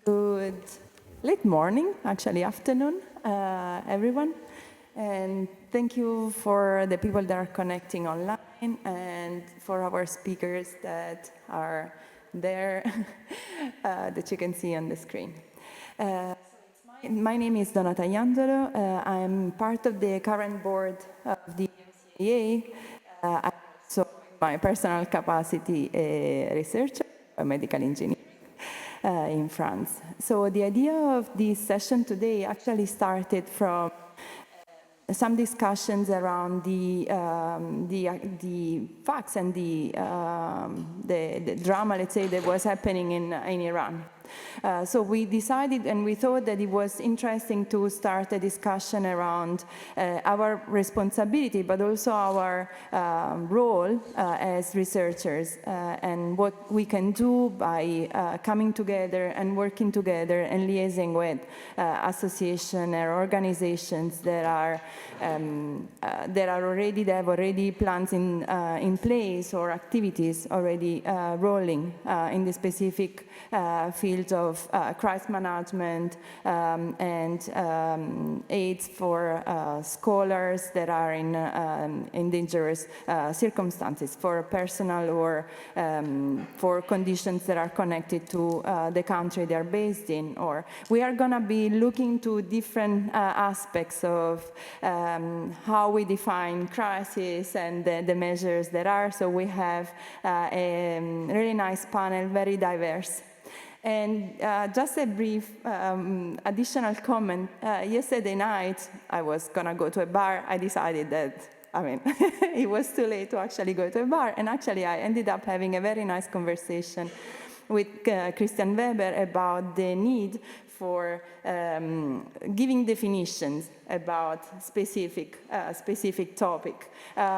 Good late morning, actually afternoon, everyone. And thank you for the people that are connecting online and for our speakers that are there that you can see on the screen. My name is Donata Iandolo. I'm part of the current board of the MCAA. So my personal capacity, a researcher, a medical engineer. In France. So the idea of this session today actually started from some discussions around the facts and the drama, let's say, that was happening in Iran. So we decided and we thought that it was interesting to start a discussion around our responsibility, but also our role as researchers and what we can do by coming together and working together and liaising with associations or organizations that have already plans in place or activities already rolling in the specific field of crisis management and aids for scholars that are in dangerous circumstances, for personal or for conditions that are connected to the country they are based in. Or we are going to be looking to different aspects of how we define crisis and the measures that are. So we have a really nice panel, very diverse. And just a brief additional comment. Yesterday night, I was going to go to a bar. I decided that, it was too late to actually go to a bar. And actually, I ended up having a very nice conversation with Christian Weber about the need for giving definitions about specific topic,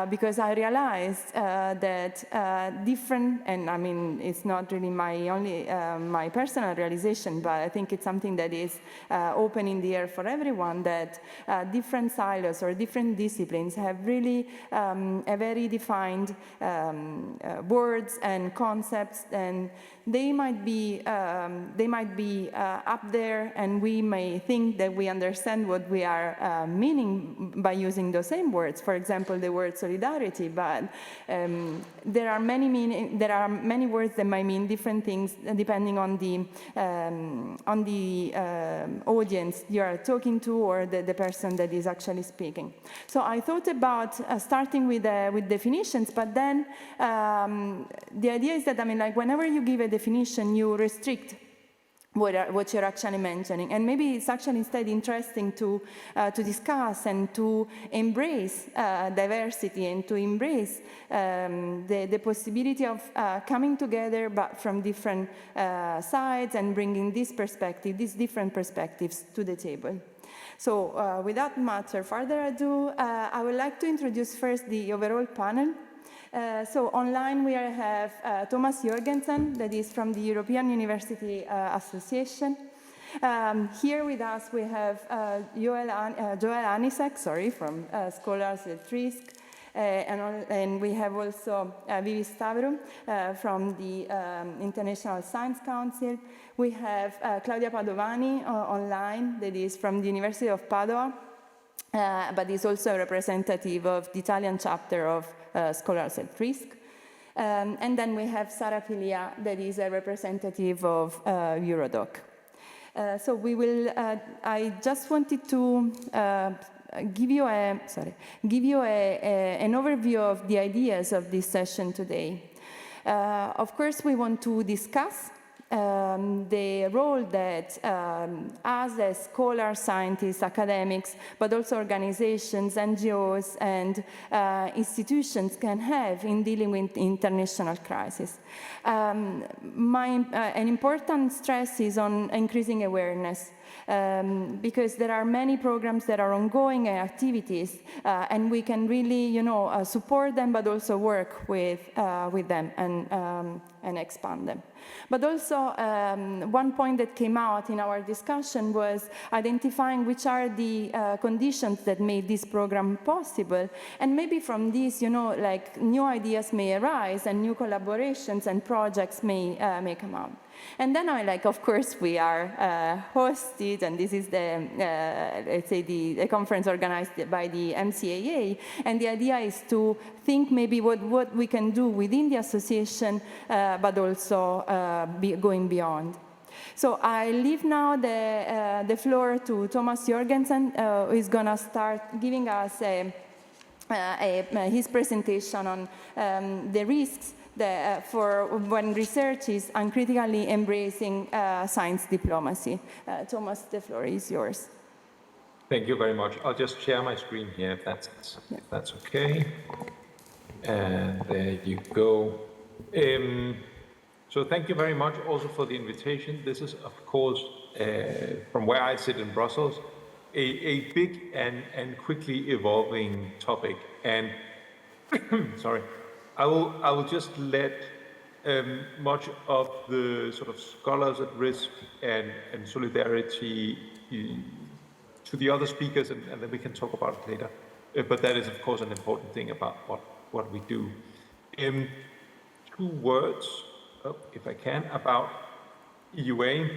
because I realized that different, and it's not really my personal realization, but I think it's something that is open in the air for everyone, that different silos or different disciplines have really a very defined words and concepts, and they might be up there, and we may think that we understand what we are meaning by using those same words. For example, the word solidarity, but there are many words that might mean different things depending on the audience you are talking to or the person that is actually speaking. So I thought about starting with definitions, but then the idea is that whenever you give a definition, you restrict what you're actually mentioning. And maybe it's actually instead interesting to discuss and to embrace diversity and to embrace the possibility of coming together but from different sides and bringing these different perspectives to the table. So without much further ado, I would like to introduce first the overall panel. So online we have Thomas Jorgensen, that is from the European University Association. Here with us we have Joel Anisek, from Scholars at Risk, and we have also Vivi Stavro from the International Science Council. We have Claudia Padovani online, that is from the University of Padua, but is also a representative of the Italian chapter of Scholars at Risk. And then we have Sara Filia, that is a representative of Eurodoc. So we will, I just wanted to give you an overview of the ideas of this session today. Of course, we want to discuss the role that us as scholars, scientists, academics, but also organizations, NGOs, and institutions can have in dealing with international crisis. An important stress is on increasing awareness. Because there are many programs that are ongoing and activities, and we can really, support them, but also work with them and expand them. But also, one point that came out in our discussion was identifying which are the conditions that made this program possible, and maybe from these, new ideas may arise, and new collaborations and projects may come out. And then of course, we are hosted, and this is the, let's say, the conference organized by the MCAA, and the idea is to think maybe what we can do within the association, but also going beyond. So I leave now the floor to Thomas Jorgensen, who is going to start giving us his presentation on the risks for when research is uncritically embracing science diplomacy. Thomas, the floor is yours. Thank you very much. I'll just share my screen here if that's okay. And there you go. So thank you very much also for the invitation. This is, of course, from where I sit in Brussels, a big and quickly evolving topic. And sorry, I will just let much of the sort of scholars at risk and solidarity to the other speakers, and then we can talk about it later. But that is, of course, an important thing about what we do. 2 words, if I can, about EUA,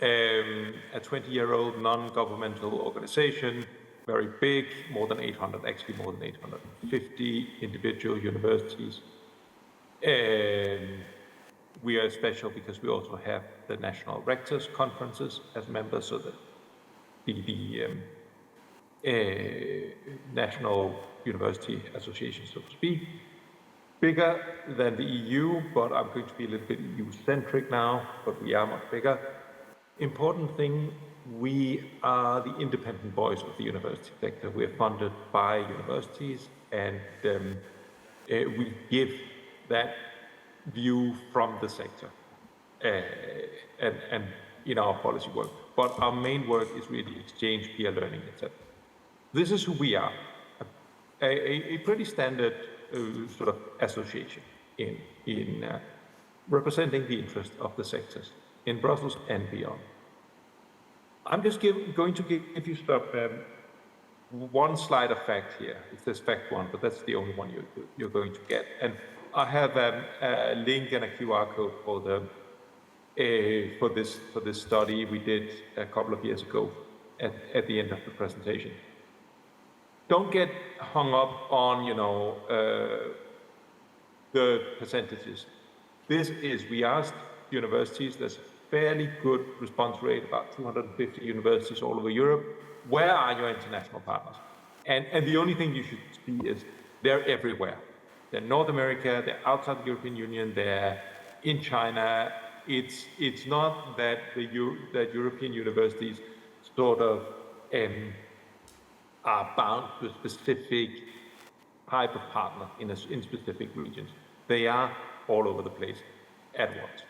a 20-year-old non-governmental organization, very big, more than 800, actually more than 850 individual universities. We are special because we also have the national rectors conferences as members, so that the National University Association, so to speak. Bigger than the EU, but I'm going to be a little bit EU-centric now, but we are much bigger. Important thing, we are the independent voice of the university sector. We are funded by universities, and we give that view from the sector and in our policy work. But our main work is really exchange, peer learning, etc. This is who we are, a pretty standard sort of association in representing the interest of the sectors in Brussels and beyond. I'm just going to give you one slide of fact here. It says fact 1, but that's the only one you're going to get. And I have a link and a QR code for this study we did a couple of years ago at the end of the presentation. Don't get hung up on, the percentages. We asked universities, there's a fairly good response rate, about 250 universities all over Europe. Where are your international partners? And the only thing you should see is they're everywhere. They're in North America, they're outside the European Union, they're in China. It's not that that European universities sort of are bound to a specific type of partner in specific regions. They are all over the place at once.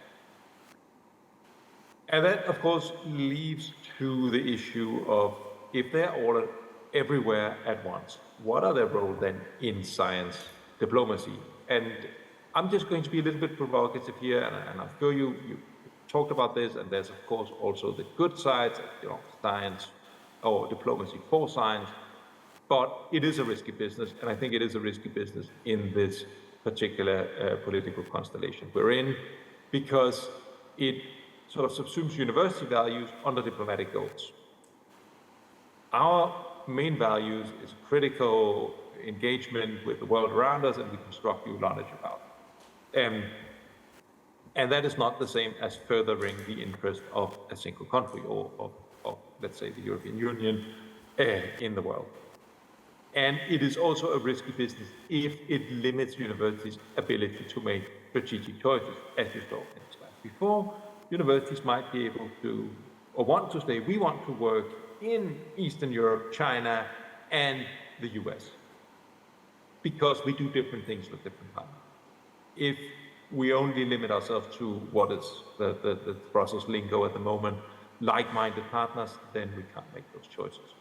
And that, of course, leads to the issue of, if they're all everywhere at once, what are their role then in science diplomacy? And I'm just going to be a little bit provocative here, and I'm sure you talked about this, and there's, of course, also the good sides, science or diplomacy for science, but it is a risky business, and I think it is a risky business in this particular political constellation we're in, because it sort of subsumes university values under diplomatic goals. Our main values is critical engagement with the world around us and we construct new knowledge about it. And that is not the same as furthering the interest of a single country or let's say, the European Union in the world. And it is also a risky business if it limits universities' ability to make strategic choices. As you saw in the slide before, universities might be able to, or want to say, we want to work in Eastern Europe, China, and the US, because we do different things with different partners. If we only limit ourselves to what is the Brussels lingo at the moment, like-minded partners, then we can't make those choices.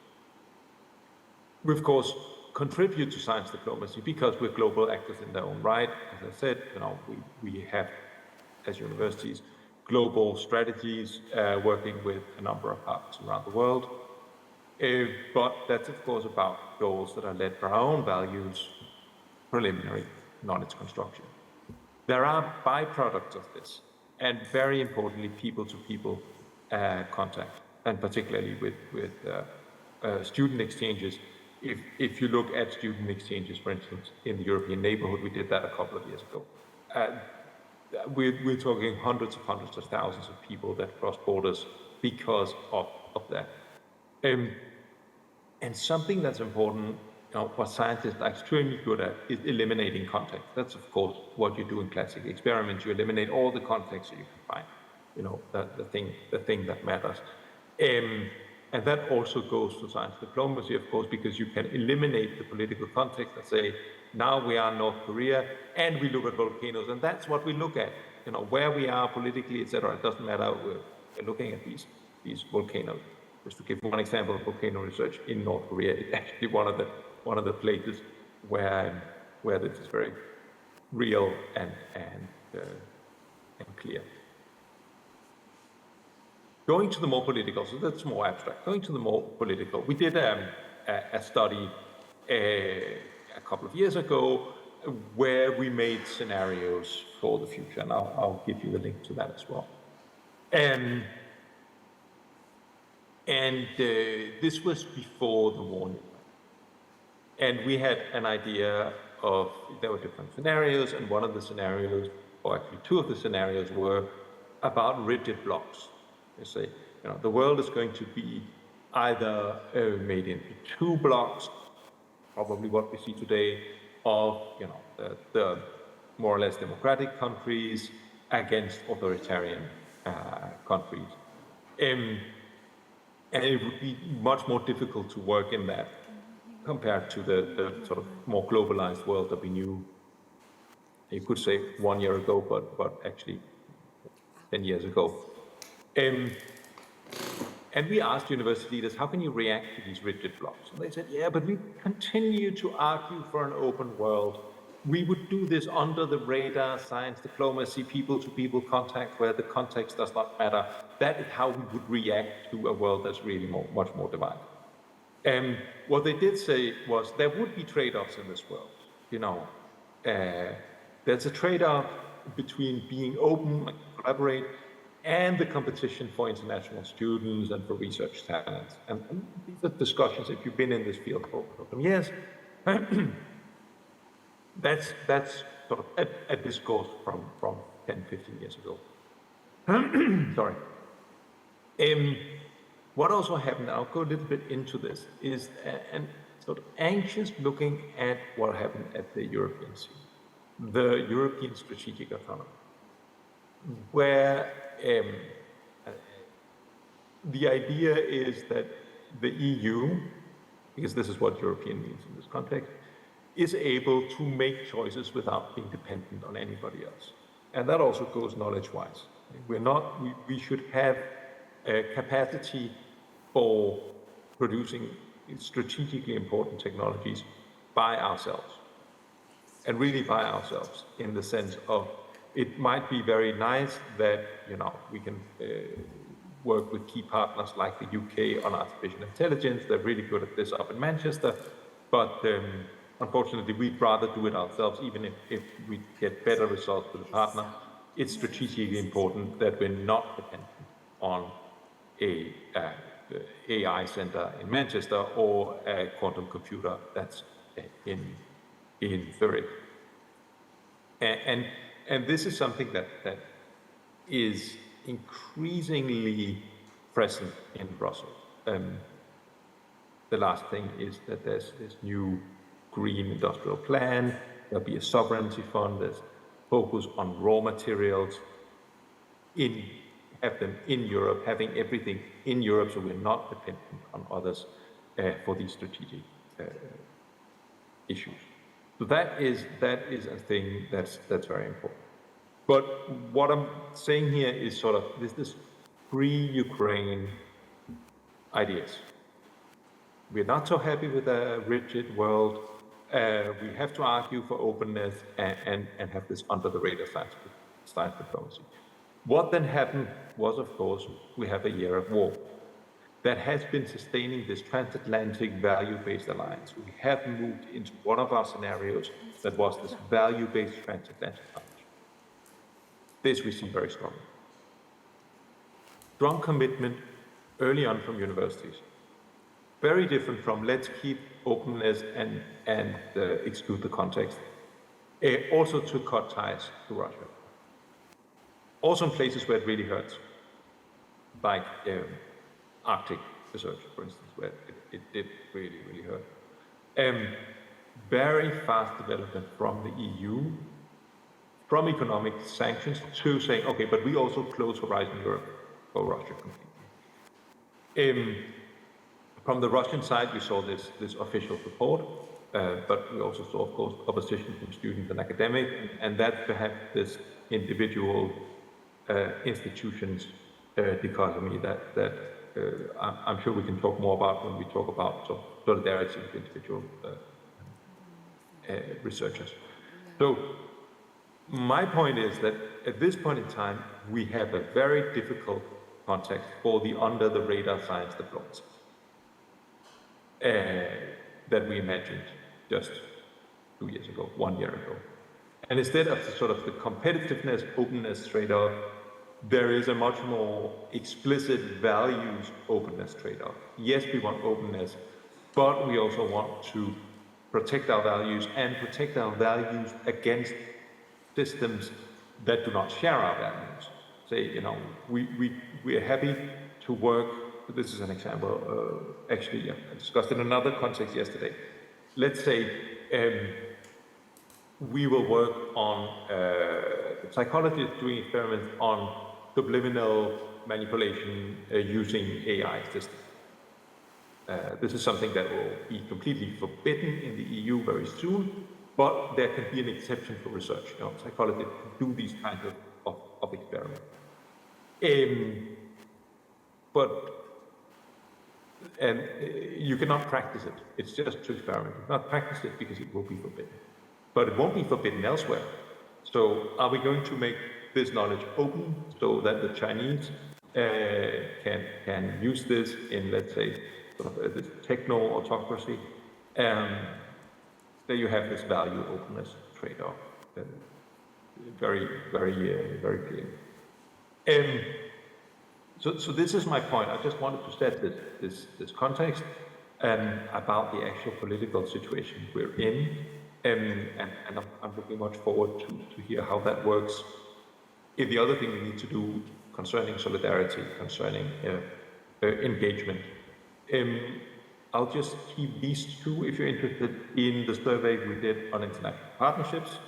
We, of course, contribute to science diplomacy because we're global actors in their own right. As I said, we have, as universities, global strategies working with a number of partners around the world. But that's, of course, about goals that are led by our own values, preliminary knowledge construction. There are byproducts of this. and very importantly, people-to-people contact, and particularly with student exchanges. If you look at student exchanges, for instance, in the European neighborhood, we did that a couple of years ago. We're talking hundreds of thousands of people that cross borders because of that. And something that's important, what scientists are extremely good at, is eliminating context. That's of course what you do in classic experiments. You eliminate all the context that you can find, the thing that matters. And that also goes to science diplomacy, of course, because you can eliminate the political context and say, now we are North Korea and we look at volcanoes, and that's what we look at, where we are politically, etc. It doesn't matter. We're looking at these volcanoes. Just to give one example of volcano research in North Korea, it's actually one of the places where this is very real and clear. Going to the more political, so that's more abstract. Going to the more political, we did a study a couple of years ago where we made scenarios for the future, and I'll give you the link to that as well. And this was before the war. And we had an idea of, there were different scenarios, and one of the scenarios, or actually two of the scenarios, were about rigid blocks. They say, the world is going to be either made into two blocks, probably what we see today, of the more or less democratic countries against authoritarian countries. And it would be much more difficult to work in that compared to the sort of more globalized world that we knew, you could say 1 year ago, but actually 10 years ago. And we asked university leaders, how can you react to these rigid blocks? And they said, yeah, but we continue to argue for an open world. We would do this under the radar, science diplomacy, people-to-people contact, where the context does not matter. That is how we would react to a world that's really much more divided. And what they did say was there would be trade-offs in this world. There's a trade-off between being open and collaborate and the competition for international students and for research talents. And these are discussions, if you've been in this field for some years, that's sort of a discourse from 10, 15 years ago. Sorry. What also happened, I'll go a little bit into this, is an sort of anxious looking at what happened at the European scene, the European strategic autonomy, where the idea is that the EU, because this is what European means in this context, is able to make choices without being dependent on anybody else. And that also goes knowledge-wise. We should have a capacity for producing strategically important technologies by ourselves, and really by ourselves, in the sense of, it might be very nice that we can work with key partners like the UK on artificial intelligence. They're really good at this up in Manchester, but unfortunately we'd rather do it ourselves, even if we get better results with a partner. It's strategically important that we're not dependent on a AI center in Manchester or a quantum computer that's in Zurich. And this is something that is increasingly present in Brussels. The last thing is that there's this new green industrial plan. There'll be a sovereignty fund. There's focus on raw materials, have them in Europe, having everything in Europe, so we're not dependent on others for these strategic issues. So that is a thing that's very important. But what I'm saying here is sort of this pre-Ukraine ideas. We're not so happy with a rigid world. We have to argue for openness and have this under the radar science diplomacy. What then happened was, of course, we have a year of war that has been sustaining this transatlantic value-based alliance. We have moved into one of our scenarios that was this value-based transatlantic partnership. This we see very strongly. Strong commitment early on from universities. Very different from let's keep openness and exclude the context. Also to cut ties to Russia. Also in places where it really hurts, like Arctic research, for instance, where it did really, really hurt. Very fast development from the EU, from economic sanctions to saying, okay, but we also close Horizon Europe for Russia completely. From the Russian side, we saw this official support, but we also saw, of course, opposition from students and academics, and that perhaps this individual institutions dichotomy that I'm sure we can talk more about when we talk about solidarity with individual researchers. So my point is that at this point in time, we have a very difficult context for the under-the-radar science diplomacy that we imagined just 2 years ago, 1 year ago. And instead of the sort of the competitiveness, openness trade-off, there is a much more explicit values openness trade-off. Yes, we want openness, but we also want to protect our values and protect our values against systems that do not share our values. Say, you know, we are happy to work. This is an example, actually, I discussed in another context yesterday. Let's say we will work on psychologists doing experiments on subliminal manipulation using AI systems. This is something that will be completely forbidden in the EU very soon, but there can be an exception for research. You know, psychologists do these kinds of experiments. And you cannot practice it. It's just to experiment. You cannot practice it because it will be forbidden. But it won't be forbidden elsewhere. So are we going to make this knowledge open so that the Chinese can use this in, let's say, sort of this techno-autocracy? There you have this value openness trade-off. Very, very, very clear. So this is my point. I just wanted to set this context about the actual political situation we're in, and I'm looking much forward to hear how that works. And the other thing we need to do concerning solidarity, concerning engagement. I'll just keep these two if you're interested in the survey we did on international partnerships.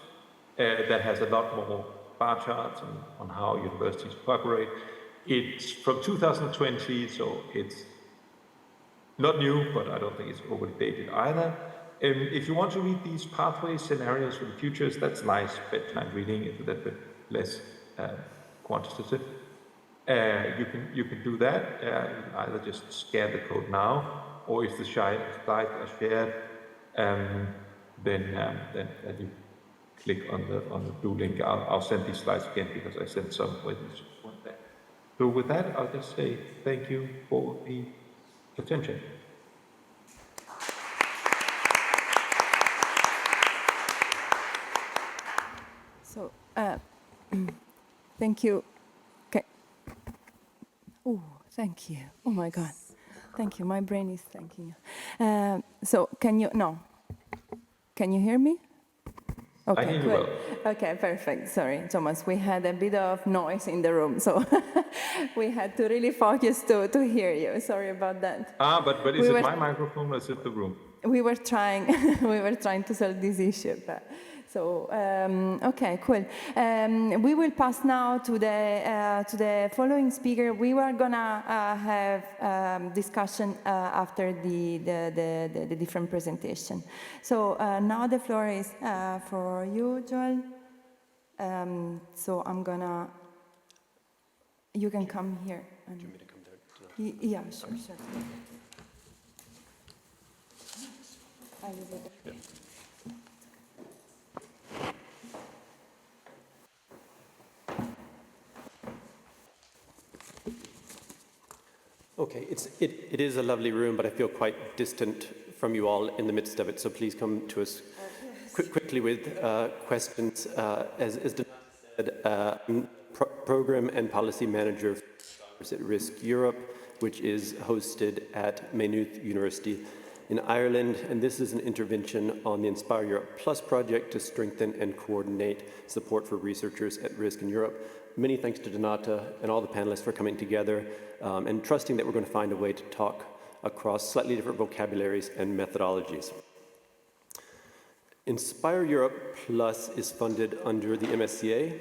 That has a lot more bar charts on how universities cooperate. It's from 2020, so it's not new, but I don't think it's overly dated either. If you want to read these pathways, scenarios for the futures, that's nice bedtime reading. It's a little bit less quantitative. You can do that. Either just scan the code now, or if the slides are shared, then you click on the blue link. I'll send these slides again because I sent some with you. So with that, I'll just say thank you for the attention. So, thank you. Okay. Oh, thank you. Oh my God. Thank you. My brain is thanking you. So, can you hear me? Okay, I hear you well. Okay, perfect. Sorry, Thomas. We had a bit of noise in the room, so we had to really focus to hear you. Sorry about that. But is it my microphone or is it the room? We were trying to solve this issue. So, okay, cool. We will pass now to the following speaker. We were gonna have discussion after the different presentation. So now the floor is for you, Joel. So you can come here. Do you want me to come there? Yeah, sure. I will do that. Yeah. Okay, it is a lovely room, but I feel quite distant from you all in the midst of it, so please come to us quickly with questions. As Donata said, Program and Policy Manager for Scholars at Risk Europe, which is hosted at Maynooth University in Ireland. And this is an intervention on the Inspire Europe Plus project to strengthen and coordinate support for researchers at risk in Europe. Many thanks to Donata and all the panelists for coming together and trusting that we're going to find a way to talk across slightly different vocabularies and methodologies. Inspire Europe Plus is funded under the MSCA,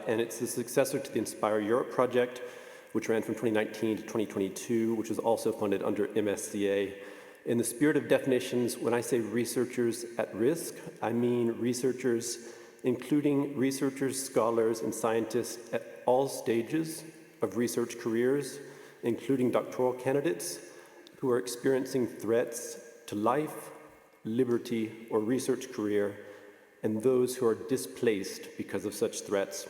and it's the successor to the Inspire Europe project, which ran from 2019 to 2022, which was also funded under MSCA. In the spirit of definitions, when I say researchers at risk, I mean researchers, including researchers, scholars, and scientists at all stages of research careers, including doctoral candidates who are experiencing threats to life, liberty, or research career, and those who are displaced because of such threats.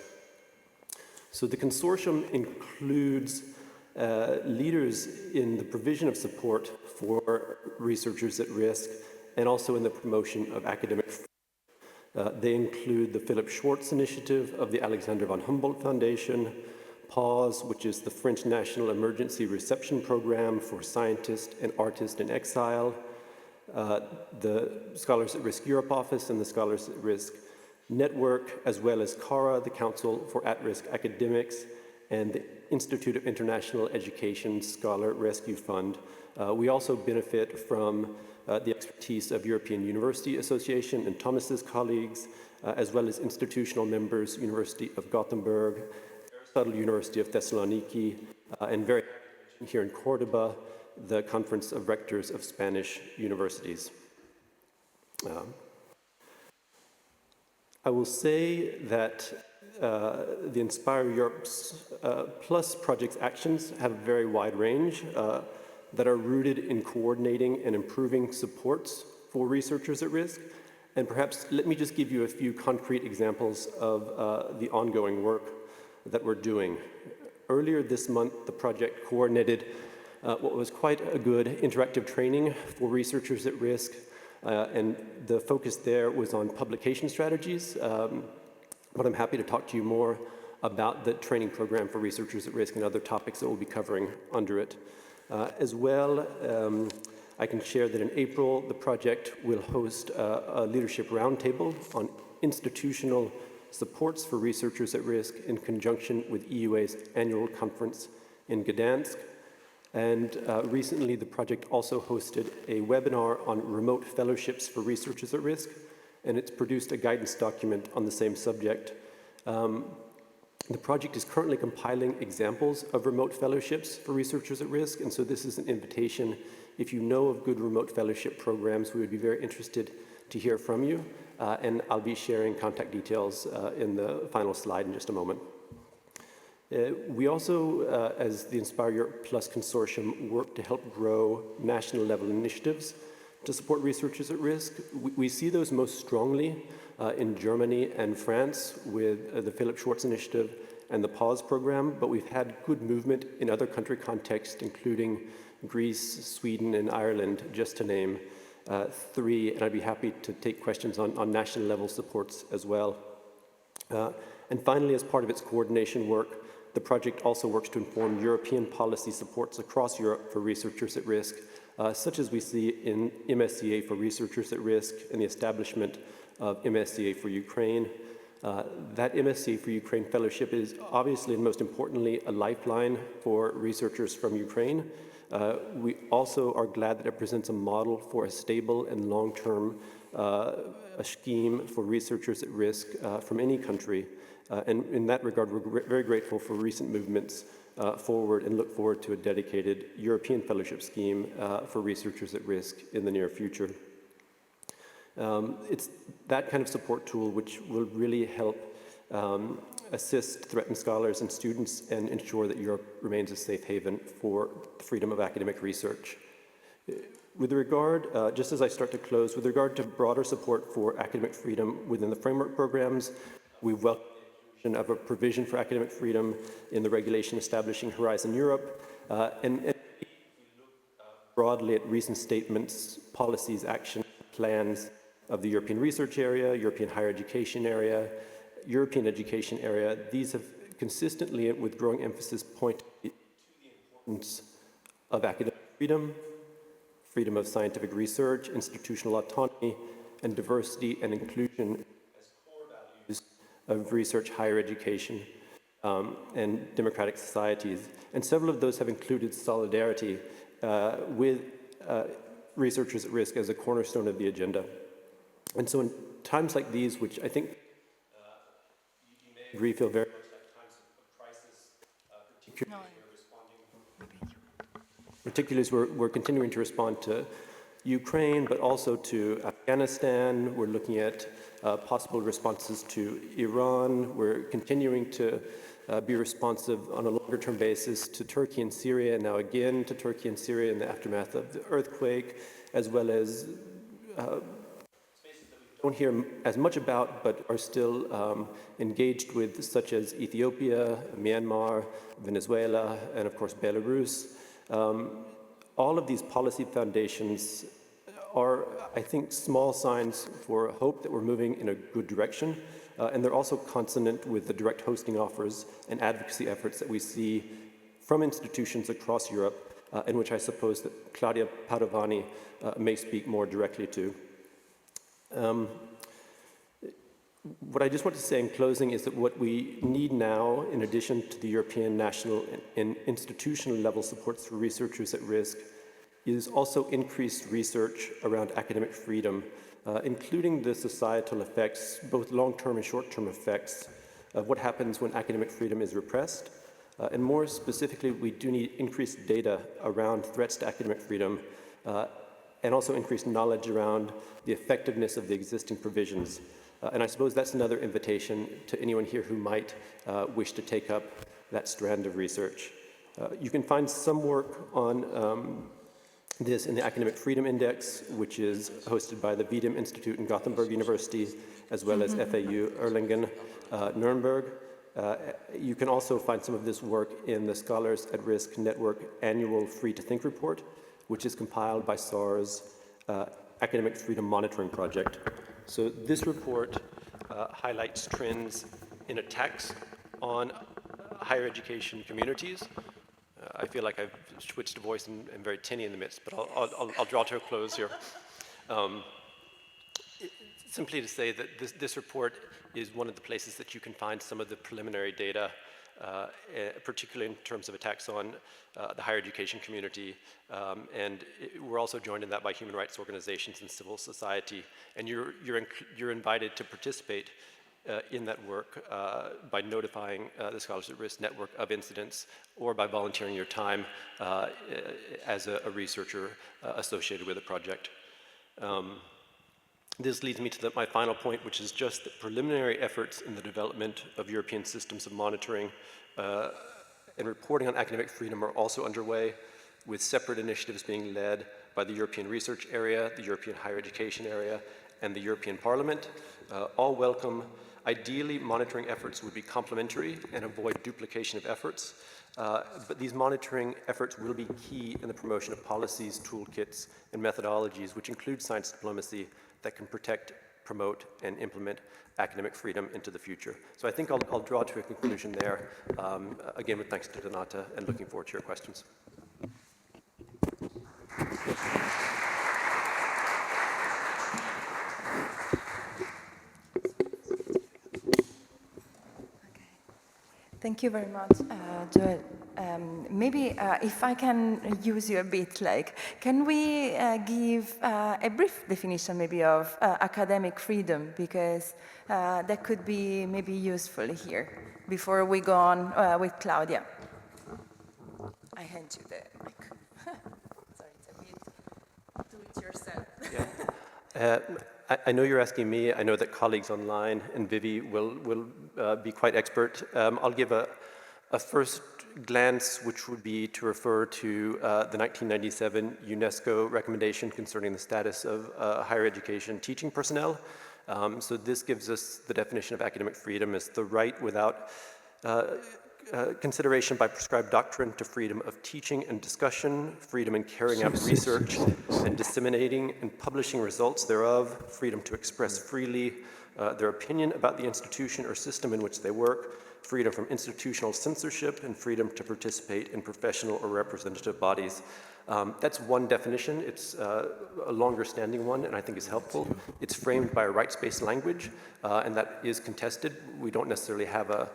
So the consortium includes leaders in the provision of support for researchers at risk and also in the promotion of academic freedom. They include the Philip Schwartz Initiative of the Alexander von Humboldt Foundation, PAUSE, which is the French National Emergency Reception Program for Scientists and Artists in Exile, the Scholars at Risk Europe Office and the Scholars at Risk Network, as well as CARA, the Council for At-Risk Academics, and the Institute of International Education Scholar Rescue Fund. We also benefit from the expertise of European University Association and Thomas's colleagues, as well as institutional members, University of Gothenburg, Aristotle University of Thessaloniki, and very here in Córdoba, the Conference of Rectors of Spanish Universities. I will say that the Inspire Europe Plus project's actions have a very wide range that are rooted in coordinating and improving supports for researchers at risk. And perhaps let me just give you a few concrete examples of the ongoing work that we're doing. Earlier this month, the project coordinated what was quite a good interactive training for researchers at risk, and the focus there was on publication strategies, but I'm happy to talk to you more about the training program for researchers at risk and other topics that we'll be covering under it. As well, I can share that in April, the project will host a leadership roundtable on institutional supports for researchers at risk in conjunction with EUA's annual conference in Gdansk. And recently, the project also hosted a webinar on remote fellowships for researchers at risk, and it's produced a guidance document on the same subject. The project is currently compiling examples of remote fellowships for researchers at risk, and so this is an invitation. If you know of good remote fellowship programs, we would be very interested to hear from you, and I'll be sharing contact details in the final slide in just a moment. We also, as the Inspire Europe Plus Consortium, work to help grow national level initiatives to support researchers at risk. We see those most strongly in Germany and France with the Philip Schwartz Initiative and the PAUSE program, but we've had good movement in other country contexts, including Greece, Sweden, and Ireland, just to name three, and I'd be happy to take questions on national level supports as well. And finally, as part of its coordination work, the project also works to inform European policy supports across Europe for researchers at risk, such as we see in MSCA for researchers at risk and the establishment of MSCA for Ukraine. That MSCA for Ukraine fellowship is obviously and most importantly a lifeline for researchers from Ukraine. We also are glad that it presents a model for a stable and long-term scheme for researchers at risk from any country. And in that regard, we're very grateful for recent movements forward and look forward to a dedicated European fellowship scheme for researchers at risk in the near future. It's that kind of support tool which will really help assist threatened scholars and students and ensure that Europe remains a safe haven for freedom of academic research. With regard, just as I start to close, with regard to broader support for academic freedom within the framework programs, we welcome the inclusion of a provision for academic freedom in the regulation establishing Horizon Europe, and we look broadly at recent statements, policies, actions, plans of the European research area, European higher education area, European education area, these have consistently, with growing emphasis, pointed to the importance of academic freedom, freedom of scientific research, institutional autonomy, and diversity and inclusion as core values of research, higher education, and democratic societies. And several of those have included solidarity with researchers at risk as a cornerstone of the agenda. And so in times like these, which I think you may agree feel very much like times of crisis, particularly as we're continuing to respond to Ukraine, but also to Afghanistan. We're looking at possible responses to Iran. We're continuing to be responsive on a longer-term basis to Turkey and Syria, and now again to Turkey and Syria in the aftermath of the earthquake, as well as spaces that we don't hear as much about, but are still engaged with, such as Ethiopia, Myanmar, Venezuela, and of course Belarus. All of these policy foundations are, I think, small signs for hope that we're moving in a good direction, and they're also consonant with the direct hosting offers and advocacy efforts that we see from institutions across Europe, and which I suppose that Claudia Padovani may speak more directly to. What I just want to say in closing is that what we need now, in addition to the European national and institutional level supports for researchers at risk, is also increased research around academic freedom, including the societal effects, both long-term and short-term effects, of what happens when academic freedom is repressed. And more specifically, we do need increased data around threats to academic freedom, and also increased knowledge around the effectiveness of the existing provisions. And I suppose that's another invitation to anyone here who might wish to take up that strand of research. You can find some work on this in the Academic Freedom Index, which is hosted by the Wiedem Institute in Gothenburg University, as well as FAU Erlangen, Nuremberg. You can also find some of this work in the Scholars at Risk Network Annual Free to Think report, which is compiled by SAR's Academic Freedom Monitoring Project. So this report highlights trends in attacks on higher education communities. I feel like I've switched to voice and I'm very tinny in the midst, but I'll draw to a close here. Simply to say that this report is one of the places that you can find some of the preliminary data, particularly in terms of attacks on the higher education community. We're also joined in that by human rights organizations and civil society. And you're invited to participate in that work by notifying the Scholars at Risk network of incidents, or by volunteering your time as a researcher associated with a project. This leads me to my final point, which is just that preliminary efforts in the development of European systems of monitoring and reporting on academic freedom are also underway, with separate initiatives being led by the European Research Area, the European Higher Education Area, and the European Parliament. All welcome. Ideally, monitoring efforts would be complementary and avoid duplication of efforts, but these monitoring efforts will be key in the promotion of policies, toolkits, and methodologies, which include science diplomacy, that can protect, promote, and implement academic freedom into the future. So I think I'll draw to a conclusion there, again with thanks to Donata, and looking forward to your questions. Thank you very much, Joel. Maybe if I can use you a bit, can we give a brief definition maybe of academic freedom, because that could be maybe useful here before we go on with Claudia. I hand you the mic. Sorry, it's a bit do it yourself. Yeah. I know you're asking me. I know that colleagues online and Vivi will be quite expert. I'll give a first glance, which would be to refer to the 1997 UNESCO recommendation concerning the status of higher education teaching personnel. So this gives us the definition of academic freedom as the right without consideration by prescribed doctrine to freedom of teaching and discussion, freedom in carrying out research and disseminating and publishing results thereof, freedom to express freely, their opinion about the institution or system in which they work, freedom from institutional censorship, and freedom to participate in professional or representative bodies. That's one definition. It's a longer standing one, and I think is helpful. It's framed by a rights-based language, and that is contested. We don't necessarily have a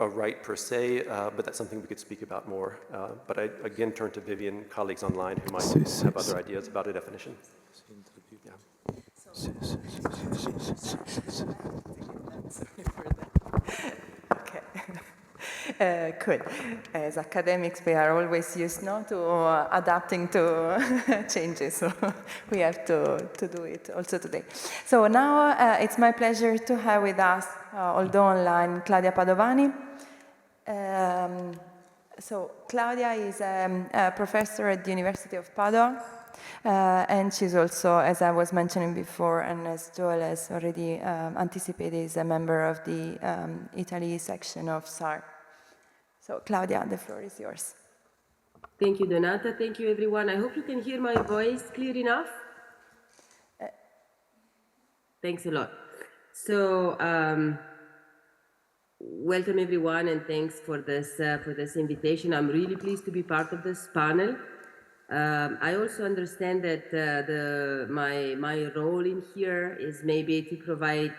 right per se, but that's something we could speak about more. But I again turn to Vivian, colleagues online who might have other ideas about a definition. Yeah. Okay. Cool. As academics, we are always used to adapting to changes, so we have to do it also today. So now it's my pleasure to have with us, although online, Claudia Padovani. So Claudia is a professor at the University of Padua, and she's also, as I was mentioning before, and as Joel has already anticipated, is a member of the Italy section of SAR. So Claudia, the floor is yours. Thank you, Donata. Thank you, everyone. I hope you can hear my voice clear enough. Thanks a lot. So, welcome everyone, and thanks for this invitation. I'm really pleased to be part of this panel. I also understand that my role in here is maybe to provide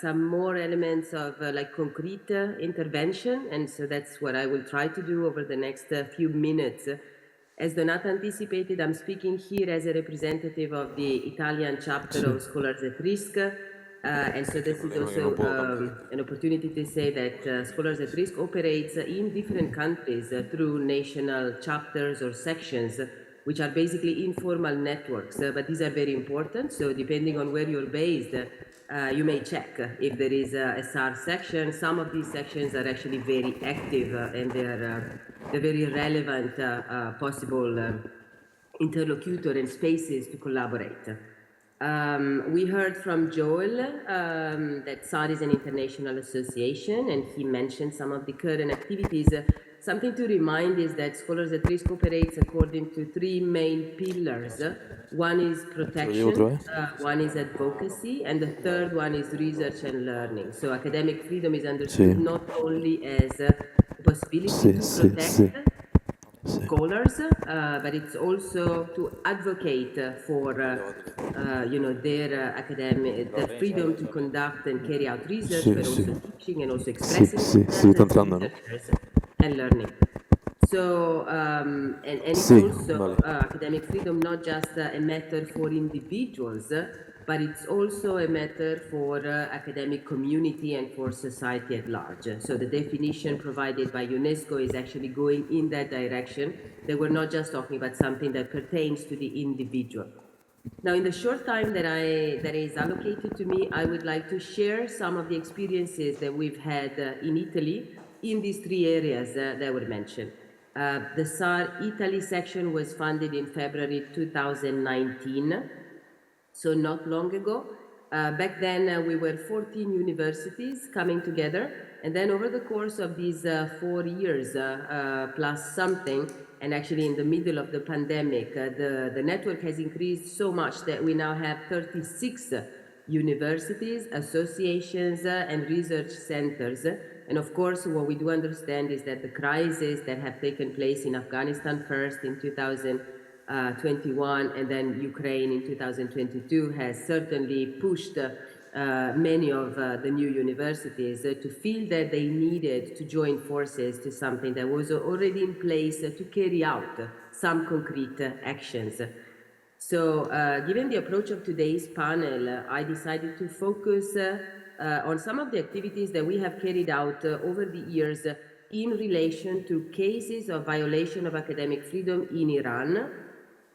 some more elements of like concrete intervention, and so that's what I will try to do over the next few minutes. As Donata anticipated, I'm speaking here as a representative of the Italian chapter of Scholars at Risk. And so this is also an opportunity to say that Scholars at Risk operates in different countries through national chapters or sections, which are basically informal networks, but these are very important. So depending on where you're based, you may check if there is a SAR section. Some of these sections are actually very active and they're very relevant possible interlocutor and spaces to collaborate. We heard from Joel that SAR is an international association, and he mentioned some of the current activities. Something to remind is that Scholars at Risk operates according to three main pillars. One is protection, one is advocacy, and the third one is research and learning. So academic freedom is understood not only as a possibility to protect scholars, but it's also to advocate for their academic, the freedom to conduct and carry out research, but also teaching and also expressing and learning. So, and it's also academic freedom, not just a matter for individuals, but it's also a matter for academic community and for society at large. So the definition provided by UNESCO is actually going in that direction, that we're not just talking about something that pertains to the individual. Now, in the short time that is allocated to me, I would like to share some of the experiences that we've had in Italy in these three areas that were mentioned. The SAR Italy section was founded in February 2019. So not long ago. Back then, we were 14 universities coming together. And then over the course of these 4 years plus something, and actually in the middle of the pandemic, the network has increased so much that we now have 36 universities, associations, and research centers. And of course, what we do understand is that the crises that have taken place in Afghanistan first in 2021 and then Ukraine in 2022 has certainly pushed many of the new universities to feel that they needed to join forces to something that was already in place to carry out some concrete actions. So given the approach of today's panel, I decided to focus on some of the activities that we have carried out over the years in relation to cases of violation of academic freedom in Iran.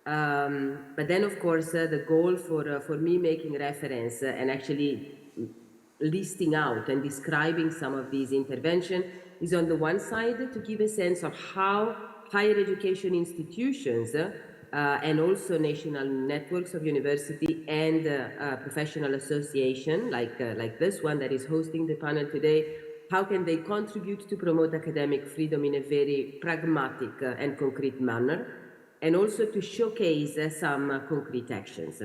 But then, of course, the goal for me making reference and actually listing out and describing some of these interventions is on the one side to give a sense of how higher education institutions and also national networks of university and professional association like this one that is hosting the panel today, how can they contribute to promote academic freedom in a very pragmatic and concrete manner, and also to showcase some concrete actions.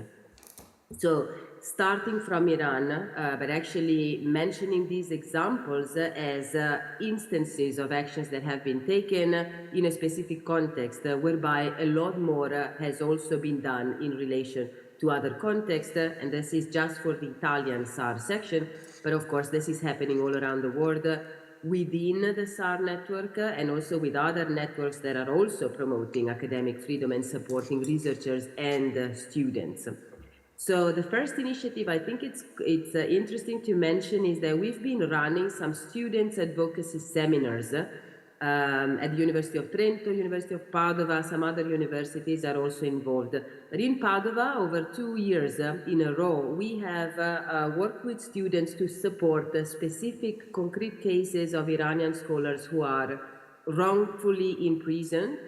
So starting from Iran, but actually mentioning these examples as instances of actions that have been taken in a specific context, whereby a lot more has also been done in relation to other contexts, and this is just for the Italian SAR section, but of course this is happening all around the world within the SAR network and also with other networks that are also promoting academic freedom and supporting researchers and students. So the first initiative, I think it's interesting to mention, is that we've been running some students advocacy seminars at the University of Trento, University of Padova, some other universities are also involved. But in Padova, over 2 years in a row, we have worked with students to support the specific concrete cases of Iranian scholars who are wrongfully imprisoned,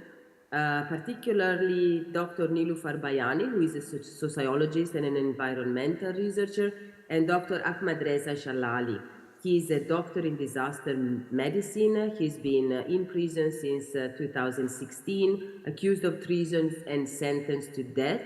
particularly Dr. Nilufar Bayani, who is a sociologist and an environmental researcher, and Dr. Ahmad Reza Jalali. He's a doctor in disaster medicine. He's been in prison since 2016, accused of treason and sentenced to death.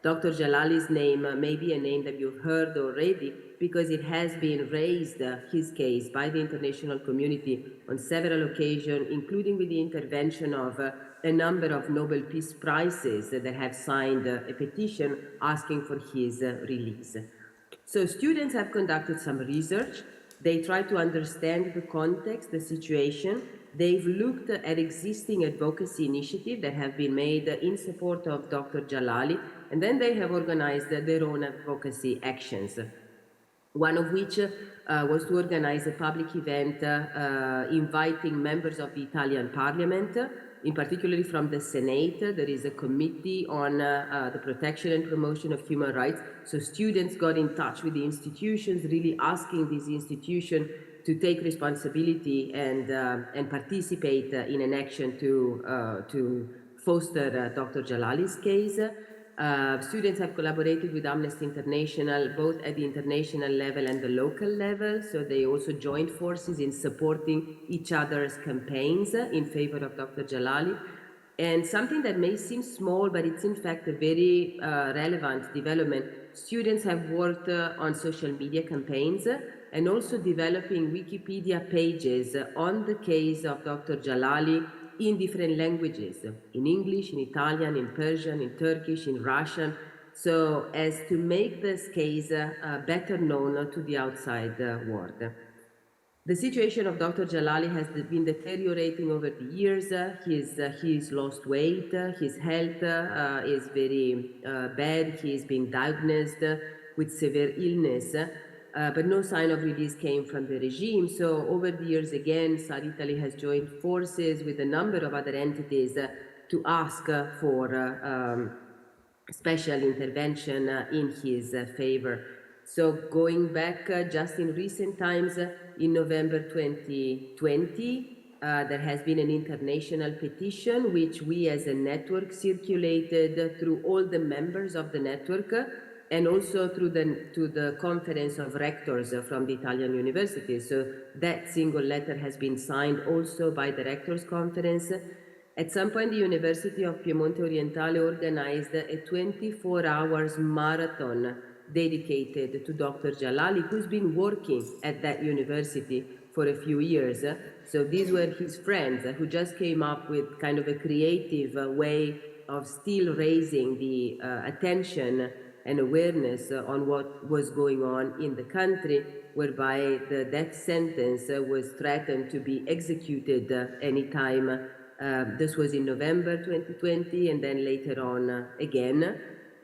Dr. Jalali's name may be a name that you've heard already because it has been raised, his case, by the international community on several occasions, including with the intervention of a number of Nobel Peace Prizes that have signed a petition asking for his release. So students have conducted some research. They try to understand the context, the situation. They've looked at existing advocacy initiatives that have been made in support of Dr. Jalali, and then they have organized their own advocacy actions. One of which was to organize a public event inviting members of the Italian Parliament, in particular from the Senate. There is a committee on the protection and promotion of human rights. So students got in touch with the institutions, really asking these institutions to take responsibility and participate in an action to foster Dr. Jalali's case. Students have collaborated with Amnesty International, both at the international level and the local level. So they also joined forces in supporting each other's campaigns in favor of Dr. Jalali. And something that may seem small, but it's in fact a very relevant development. Students have worked on social media campaigns and also developing Wikipedia pages on the case of Dr. Jalali in different languages, in English, in Italian, in Persian, in Turkish, in Russian, so as to make this case better known to the outside world. The situation of Dr. Jalali has been deteriorating over the years. He's lost weight, his health is very bad, he is being diagnosed with severe illness. But no sign of release came from the regime. So over the years, again, SAR Italy has joined forces with a number of other entities to ask for special intervention in his favor. So going back just in recent times, in November 2020, there has been an international petition which we as a network circulated through all the members of the network and also through the Conference of Rectors from the Italian universities. So that single letter has been signed also by the Rectors Conference. At some point, the University of Piemonte Orientale organized a 24 hours marathon dedicated to Dr. Jalali, who's been working at that university for a few years. So these were his friends who just came up with kind of a creative way of still raising the attention and awareness on what was going on in the country, whereby the death sentence was threatened to be executed anytime. This was in November 2020, and then later on again.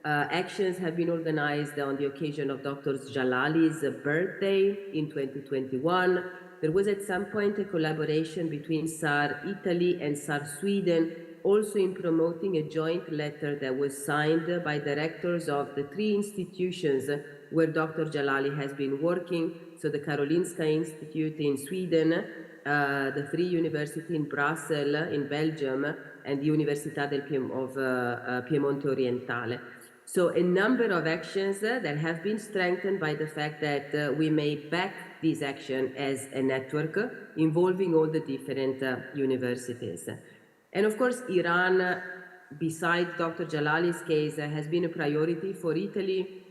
Actions have been organized on the occasion of Dr. Jalali's birthday in 2021. There was at some point a collaboration between SAR Italy and SAR Sweden, also in promoting a joint letter that was signed by the rectors of the 3 institutions where Dr. Jalali has been working. So the Karolinska Institute in Sweden, the Free University in Brussels, in Belgium, and the Università of Piemonte Orientale. So a number of actions that have been strengthened by the fact that we may back this action as a network involving all the different universities. And of course, Iran, besides Dr. Jalali's case, has been a priority for Italy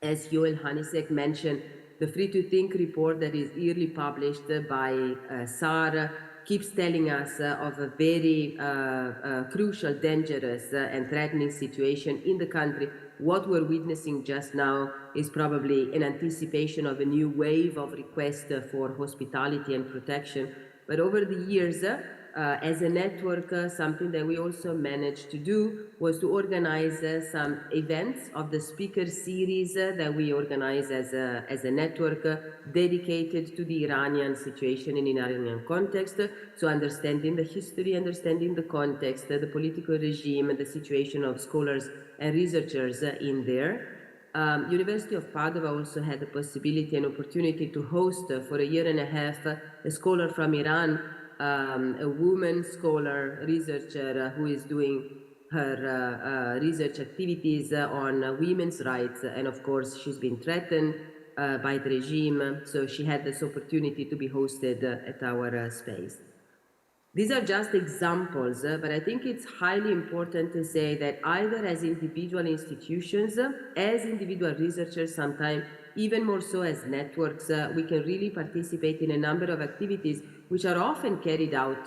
as Joel Hanisek mentioned, the Free to Think report that is yearly published by SAR keeps telling us of a very crucial, dangerous and threatening situation in the country. What we're witnessing just now is probably an anticipation of a new wave of requests for hospitality and protection. But over the years, as a network, something that we also managed to do was to organize some events of the speaker series that we organize as a network dedicated to the Iranian situation in Iranian context. So understanding the history, understanding the context, the political regime, and the situation of scholars and researchers in there. University of Padova also had the possibility and opportunity to host for a year and a half a scholar from Iran, a woman scholar, researcher who is doing her research activities on women's rights. And of course, she's been threatened by the regime. So she had this opportunity to be hosted at our space. These are just examples, but I think it's highly important to say that either as individual institutions, as individual researchers, sometimes even more so as networks, we can really participate in a number of activities which are often carried out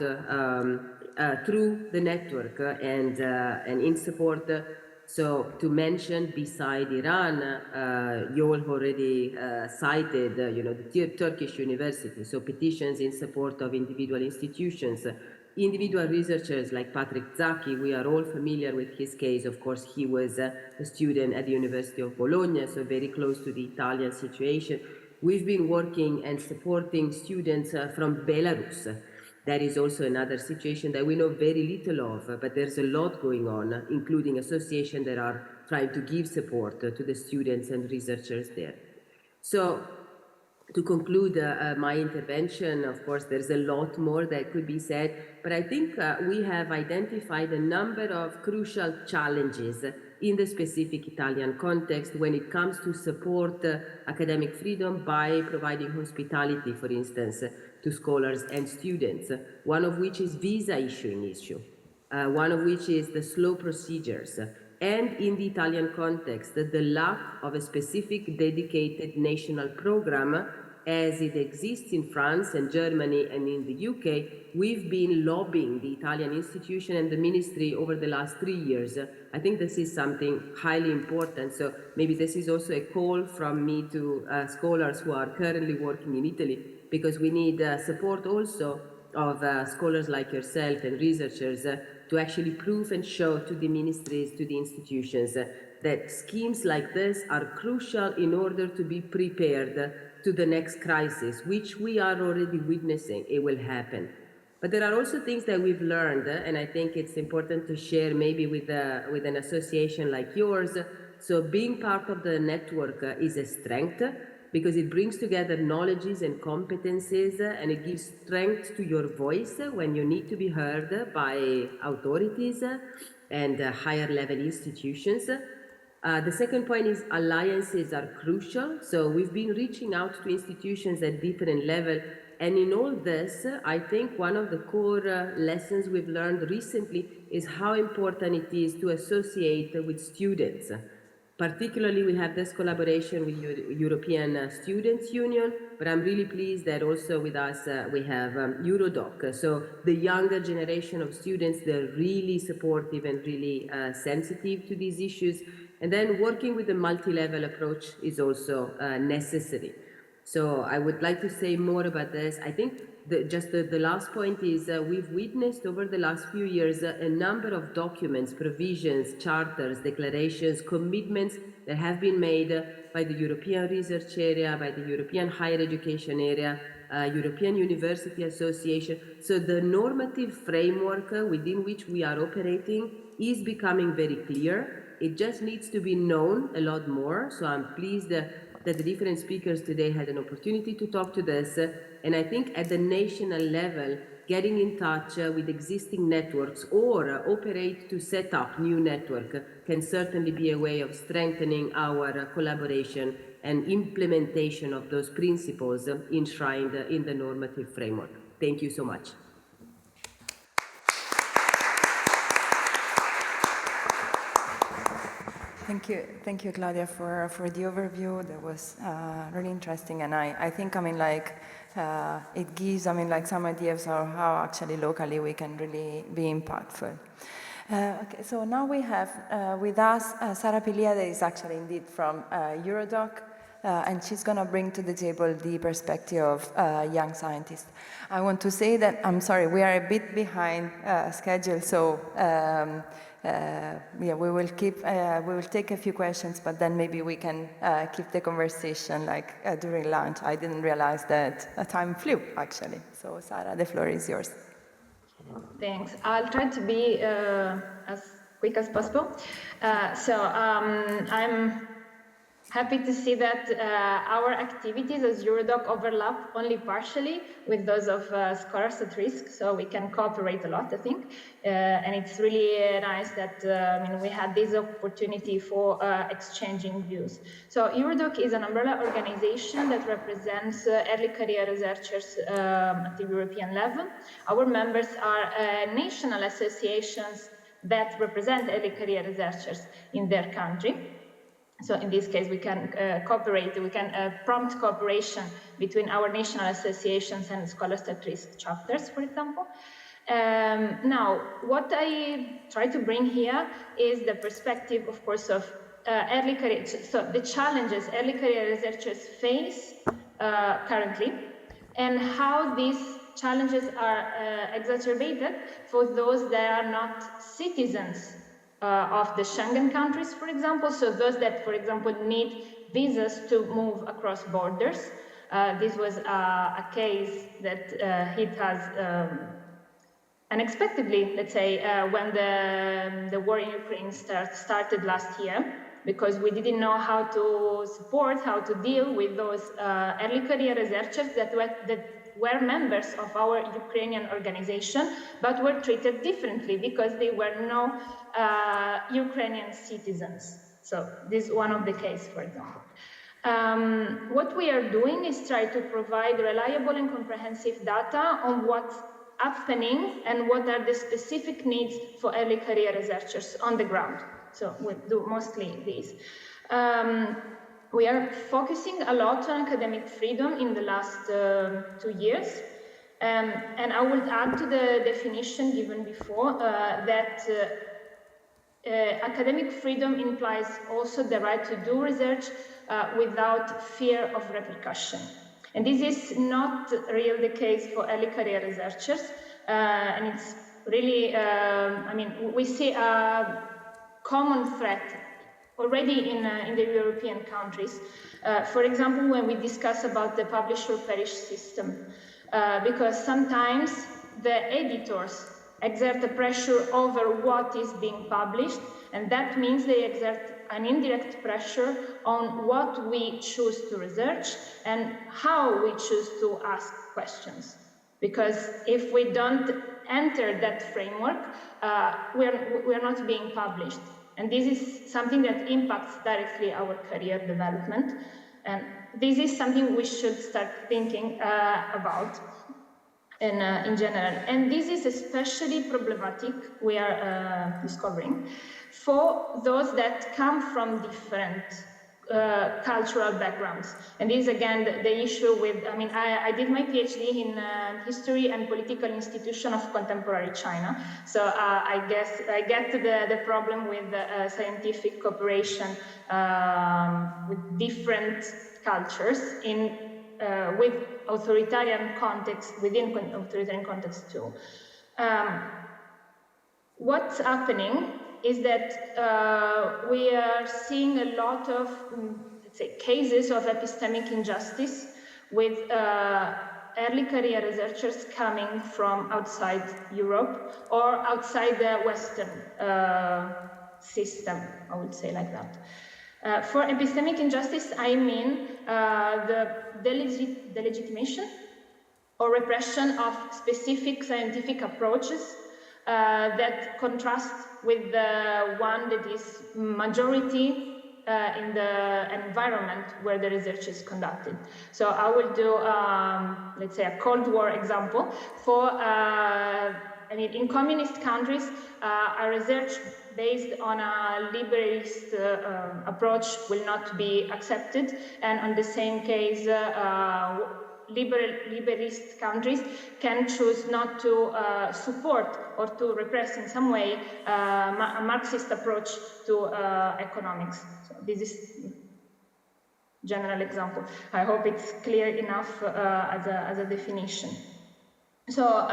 through the network and in support. So to mention, beside Iran, Joel already cited, the Turkish university. So petitions in support of individual institutions, individual researchers like Patrick Zacchi. We are all familiar with his case. Of course, he was a student at the University of Bologna, so very close to the Italian situation. We've been working and supporting students from Belarus. That is also another situation that we know very little of, but there's a lot going on, including associations that are trying to give support to the students and researchers there. So to conclude my intervention, of course, there's a lot more that could be said, but I think we have identified a number of crucial challenges in the specific Italian context when it comes to support academic freedom by providing hospitality, for instance, to scholars and students, one of which is visa issuing issue, one of which is the slow procedures, and in the Italian context, the lack of a specific dedicated national program as it exists in France and Germany and in the UK. We've been lobbying the Italian institution and the ministry over the last 3 years. I think this is something highly important. So maybe this is also a call from me to scholars who are currently working in Italy, because we need support also of scholars like yourself and researchers to actually prove and show to the ministries, to the institutions, that schemes like this are crucial in order to be prepared to the next crisis, which we are already witnessing. It will happen. But there are also things that we've learned, and I think it's important to share maybe with an association like yours. So being part of the network is a strength, because it brings together knowledges and competencies, and it gives strength to your voice when you need to be heard by authorities and higher level institutions. The second point is alliances are crucial. So we've been reaching out to institutions at different levels. And in all this, I think one of the core lessons we've learned recently is how important it is to associate with students. Particularly, we have this collaboration with European Students' Union, but I'm really pleased that also with us we have Eurodoc. So the younger generation of students, they're really supportive and really sensitive to these issues. And then working with a multi-level approach is also necessary. So I would like to say more about this. I think the last point is we've witnessed over the last few years a number of documents, provisions, charters, declarations, commitments that have been made by the European Research Area, by the European Higher Education Area, European University Association. So the normative framework within which we are operating is becoming very clear. It just needs to be known a lot more. So I'm pleased that the different speakers today had an opportunity to talk to this. And I think at the national level, getting in touch with existing networks or operate to set up new network can certainly be a way of strengthening our collaboration and implementation of those principles enshrined in the normative framework. Thank you so much. Thank you, Claudia, for the overview. That was really interesting, and I think, it gives, some ideas of how actually locally we can really be impactful. Okay, so now we have with us Sara Pilia, that is actually indeed from Eurodoc, and she's going to bring to the table the perspective of young scientists. I want to say that, I'm sorry, we are a bit behind schedule, so we will take a few questions, but then maybe we can keep the conversation during lunch. I didn't realize that time flew, actually. So, Sara, the floor is yours. Thanks. I'll try to be as quick as possible. I'm happy to see that our activities as Eurodoc overlap only partially with those of Scholars at Risk, so we can cooperate a lot, I think. And it's really nice that we had this opportunity for exchanging views. So Eurodoc is an umbrella organization that represents early career researchers at the European level. Our members are national associations that represent early career researchers in their country. So in this case, we can cooperate, we can prompt cooperation between our national associations and Scholars at Risk chapters, for example. Now, what I try to bring here is the perspective, of course, of early career, so the challenges early career researchers face currently, and how these challenges are exacerbated for those that are not citizens of the Schengen countries, for example, so those that, for example, need visas to move across borders. This was a case that hit us unexpectedly, let's say, when the war in Ukraine started last year, because we didn't know how to support, how to deal with those early career researchers that were members of our Ukrainian organization, but were treated differently because they were no Ukrainian citizens. So this is one of the cases, for example. What we are doing is try to provide reliable and comprehensive data on what's happening and what are the specific needs for early career researchers on the ground. So we do mostly these. We are focusing a lot on academic freedom in the last 2 years. And I will add to the definition given before that academic freedom implies also the right to do research without fear of repercussion. And this is not really the case for early career researchers. And it's really, we see a common threat already in the European countries. For example, when we discuss about the publish or perish system, because sometimes the editors exert a pressure over what is being published, and that means they exert an indirect pressure on what we choose to research and how we choose to ask questions. Because if we don't enter that framework, we're not being published. And this is something that impacts directly our career development. And this is something we should start thinking about in general. And this is especially problematic, we are discovering, for those that come from different cultural backgrounds. And this is again the issue with, I did my PhD in history and political institution of contemporary China. So I guess I get to the problem with scientific cooperation with different cultures with authoritarian context, within authoritarian context too. What's happening is that we are seeing a lot of, let's say, cases of epistemic injustice with early career researchers coming from outside Europe or outside the Western system, I would say like that. For epistemic injustice, I mean the delegitimation or repression of specific scientific approaches that contrast with the one that is majority in the environment where the research is conducted. So I will do, let's say, a Cold War example. For, in communist countries, a research based on a liberalist approach will not be accepted, and on the same case, liberalist countries can choose not to support or to repress in some way a Marxist approach to economics. So this is general example. I hope it's clear enough as a definition. So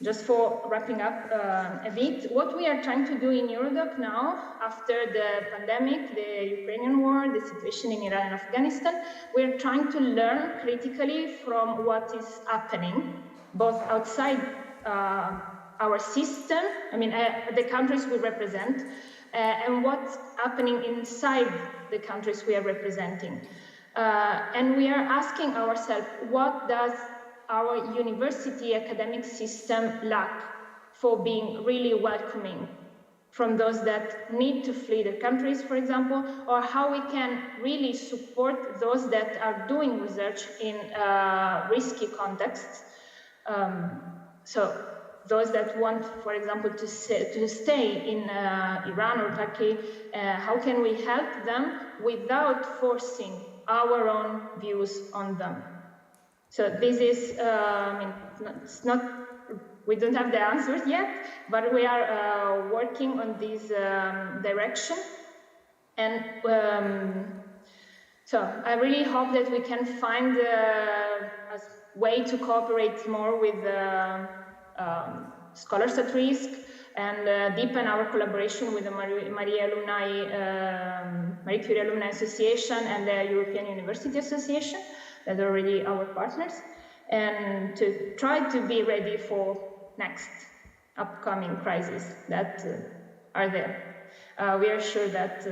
just for wrapping up a bit, what we are trying to do in Eurodoc now, after the pandemic, the Ukrainian war, the situation in Iran and Afghanistan, we're trying to learn critically from what is happening, both outside our system, I mean, the countries we represent, and what's happening inside the countries we are representing. And we are asking ourselves, what does our university academic system lack for being really welcoming from those that need to flee their countries, for example, or how we can really support those that are doing research in risky contexts. So those that want, for example, to stay in Iran or Turkey, how can we help them without forcing our own views on them? So this is, it's not, we don't have the answers yet, but we are working on this direction. And so I really hope that we can find a way to cooperate more with Scholars at Risk and deepen our collaboration with the Marie Curie Alumni Association and the European University Association, that are already our partners, and to try to be ready for next upcoming crises that are there. We are sure that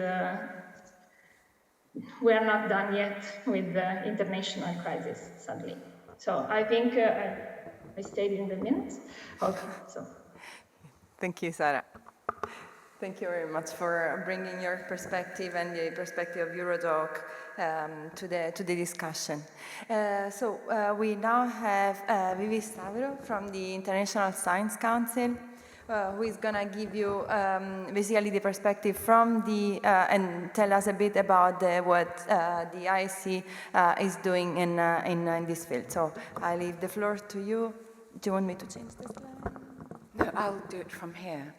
we are not done yet with the international crisis, sadly. So I think I stayed in the minutes. Okay, so. Thank you, Sara. Thank you very much for bringing your perspective and the perspective of Eurodoc to the discussion. So we now have Vivi Stavro from the International Science Council, who is going to give you basically the perspective from the, and tell us a bit about what the ISC is doing in this field. So I leave the floor to you. Do you want me to change this slide? No, I'll do it from here.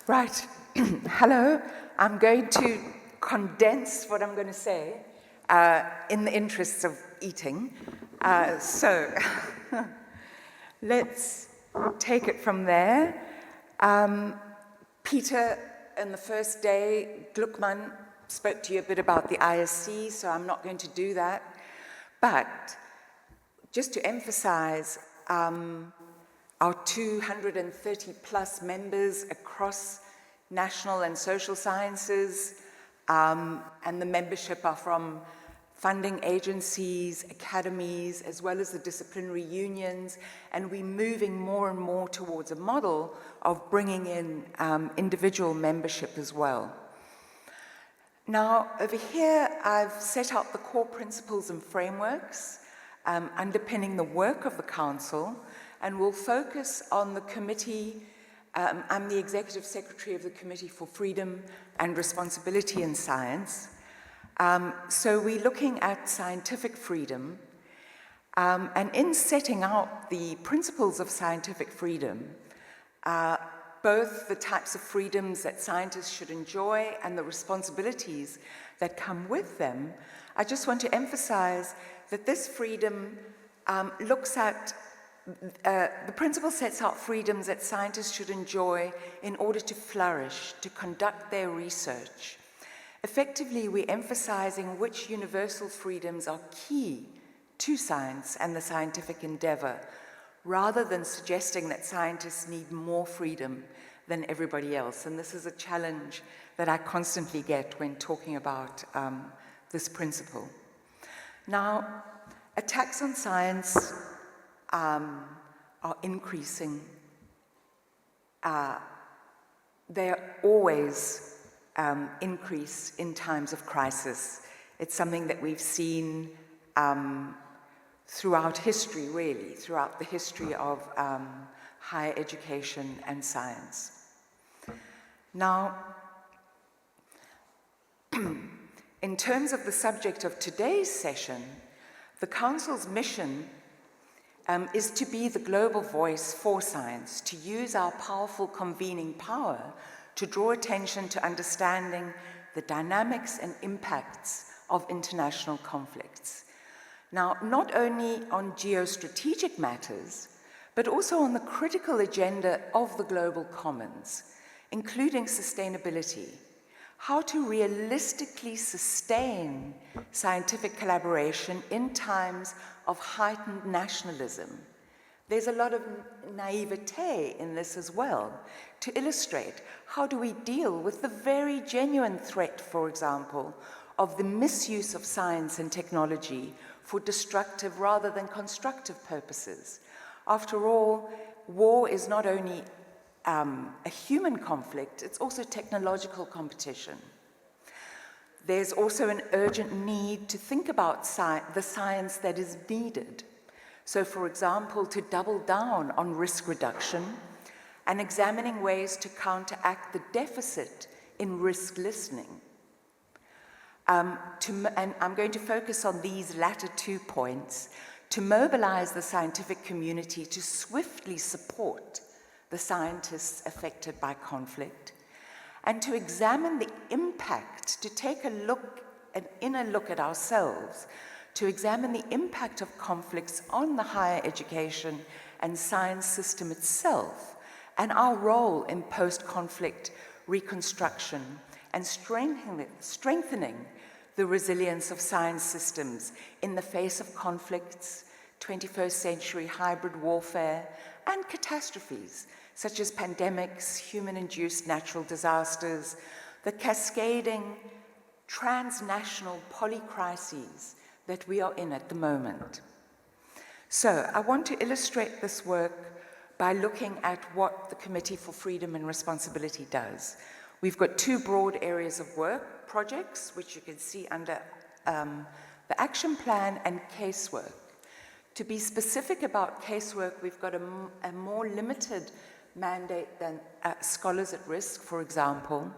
Right. Hello. I'm going to condense what I'm going to say in the interests of eating. So let's take it from there. Peter, in the first day, Gluckman spoke to you a bit about the ISC, so I'm not going to do that. But just to emphasize, our 230 plus members across national and social sciences, and the membership are from funding agencies, academies, as well as the disciplinary unions, and we're moving more and more towards a model of bringing in individual membership as well. Now, over here, I've set out the core principles and frameworks underpinning the work of the Council, and we'll focus on the committee. I'm the Executive Secretary of the Committee for Freedom and Responsibility in Science. So we're looking at scientific freedom, and in setting out the principles of scientific freedom, both the types of freedoms that scientists should enjoy and the responsibilities that come with them, I just want to emphasize that this freedom looks at the principle sets out freedoms that scientists should enjoy in order to flourish, to conduct their research. Effectively, we're emphasizing which universal freedoms are key to science and the scientific endeavor, rather than suggesting that scientists need more freedom than everybody else. And this is a challenge that I constantly get when talking about this principle. Now, attacks on science are increasing. They always increase in times of crisis. It's something that we've seen throughout history, really, throughout the history of higher education and science. Now, in terms of the subject of today's session, the Council's mission is to be the global voice for science, to use our powerful convening power to draw attention to understanding the dynamics and impacts of international conflicts. Now, not only on geostrategic matters, but also on the critical agenda of the global commons, including sustainability, how to realistically sustain scientific collaboration in times of heightened nationalism. There's a lot of naivete in this as well, to illustrate how do we deal with the very genuine threat, for example, of the misuse of science and technology for destructive rather than constructive purposes. After all, war is not only a human conflict, it's also technological competition. There's also an urgent need to think about the science that is needed. So, for example, to double down on risk reduction and examining ways to counteract the deficit in risk listening. And I'm going to focus on these latter 2 points to mobilize the scientific community to swiftly support the scientists affected by conflict, and to examine the impact, to take an inner look at ourselves, to examine the impact of conflicts on the higher education and science system itself, and our role in post-conflict reconstruction and strengthening the resilience of science systems in the face of conflicts, 21st century hybrid warfare, and catastrophes such as pandemics, human-induced natural disasters, the cascading transnational polycrises that we are in at the moment. So I want to illustrate this work by looking at what the Committee for Freedom and Responsibility does. We've got 2 broad areas of work, projects, which you can see under the action plan, and casework. To be specific about casework, we've got a more limited mandate than Scholars at Risk, for example,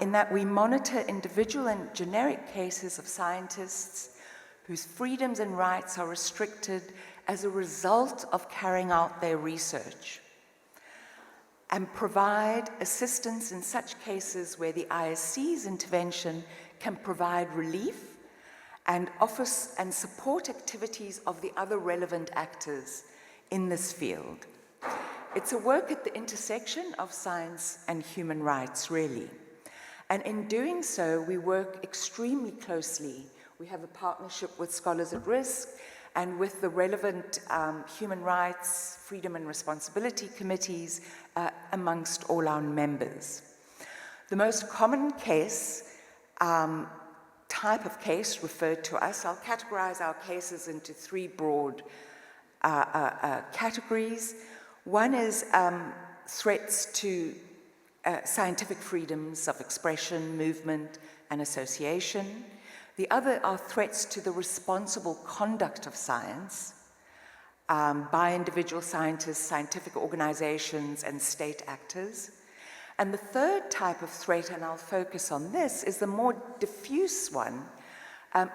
in that we monitor individual and generic cases of scientists whose freedoms and rights are restricted as a result of carrying out their research, and provide assistance in such cases where the ISC's intervention can provide relief and offer and support activities of the other relevant actors in this field. It's a work at the intersection of science and human rights, really. And in doing so, we work extremely closely. We have a partnership with Scholars at Risk and with the relevant human rights, freedom and responsibility committees amongst all our members. The most common case, type of case referred to us, I'll categorize our cases into 3 broad categories. One is threats to scientific freedoms of expression, movement, and association. The other are threats to the responsible conduct of science by individual scientists, scientific organizations, and state actors. And the third type of threat, and I'll focus on this, is the more diffuse one,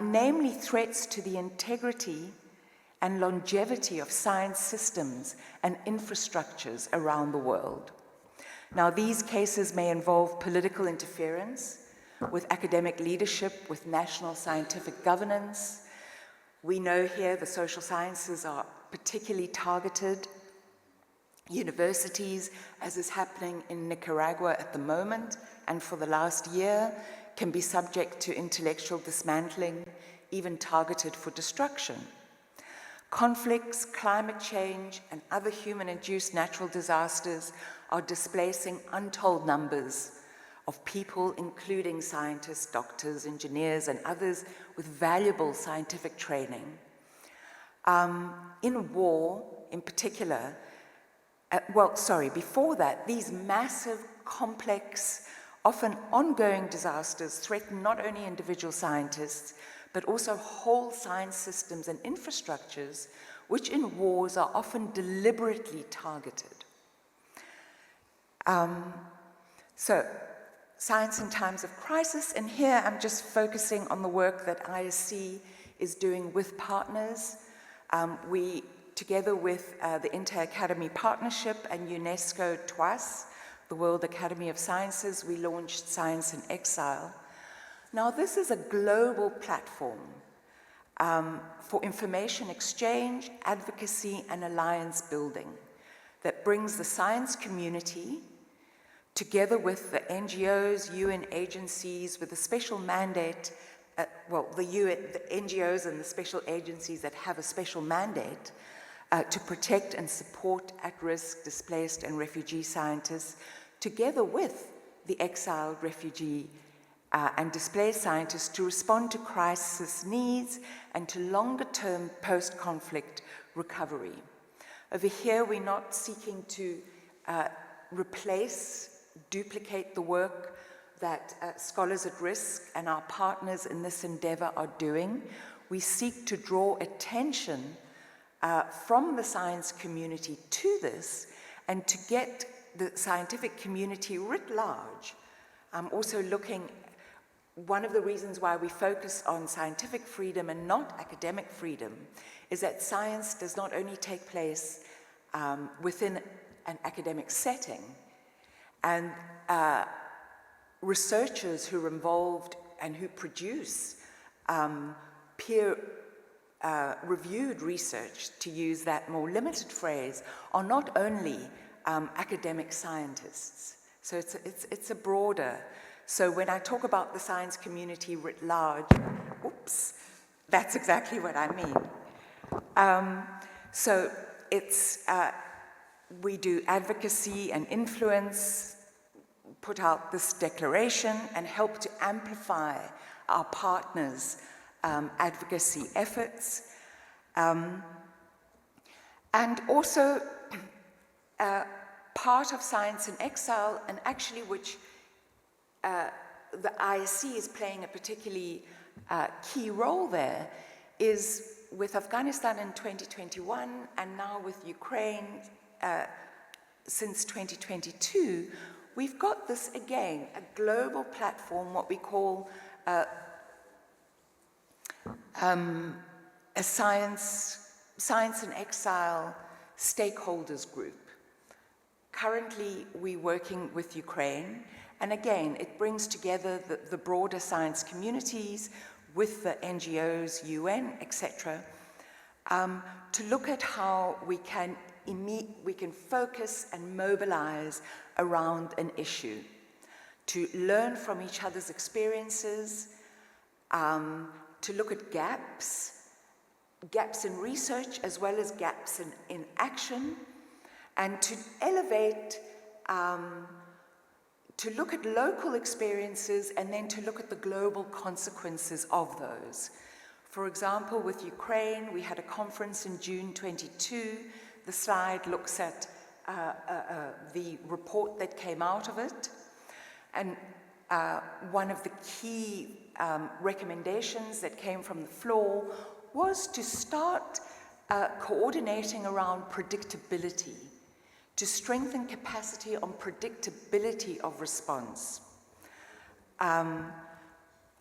namely threats to the integrity and longevity of science systems and infrastructures around the world. Now, these cases may involve political interference with academic leadership, with national scientific governance. We know here the social sciences are particularly targeted. Universities, as is happening in Nicaragua at the moment and for the last year, can be subject to intellectual dismantling, even targeted for destruction. Conflicts, climate change, and other human-induced natural disasters are displacing untold numbers of people, including scientists, doctors, engineers, and others with valuable scientific training. In war, in particular, before that, these massive, complex, often ongoing disasters threaten not only individual scientists, but also whole science systems and infrastructures, which in wars are often deliberately targeted. So, science in times of crisis, and here I'm just focusing on the work that ISC is doing with partners. We, together with the Inter-Academy Partnership and UNESCO twice, the World Academy of Sciences, we launched Science in Exile. Now, this is a global platform for information exchange, advocacy, and alliance building that brings the science community together with the NGOs, UN agencies with a special mandate, the NGOs and the special agencies that have a special mandate to protect and support at-risk, displaced, and refugee scientists, together with the exiled, refugee, and displaced scientists to respond to crisis needs and to longer-term post-conflict recovery. Over here, we're not seeking to duplicate the work that Scholars at Risk and our partners in this endeavor are doing. We seek to draw attention from the science community to this and to get the scientific community writ large. Also looking, one of the reasons why we focus on scientific freedom and not academic freedom is that science does not only take place within an academic setting, and researchers who are involved and who produce peer-reviewed research, to use that more limited phrase, are not only academic scientists. So it's a broader. So when I talk about the science community writ large, that's exactly what I mean. So it's we do advocacy and influence, put out this declaration, and help to amplify our partners' advocacy efforts. And also part of Science in Exile, and actually which the ISC is playing a particularly key role there, is with Afghanistan in 2021 and now with Ukraine since 2022, we've got this, again, a global platform, what we call a Science in Exile stakeholders group. Currently, we're working with Ukraine, and again, it brings together the broader science communities with the NGOs, UN, etc., to look at how we can focus and mobilize around an issue, to learn from each other's experiences, to look at gaps in research as well as gaps in action, and to elevate, to look at local experiences and then to look at the global consequences of those. For example, with Ukraine, we had a conference in June 22. The slide looks at the report that came out of it. And one of the key recommendations that came from the floor was to start coordinating around predictability, to strengthen capacity on predictability of response.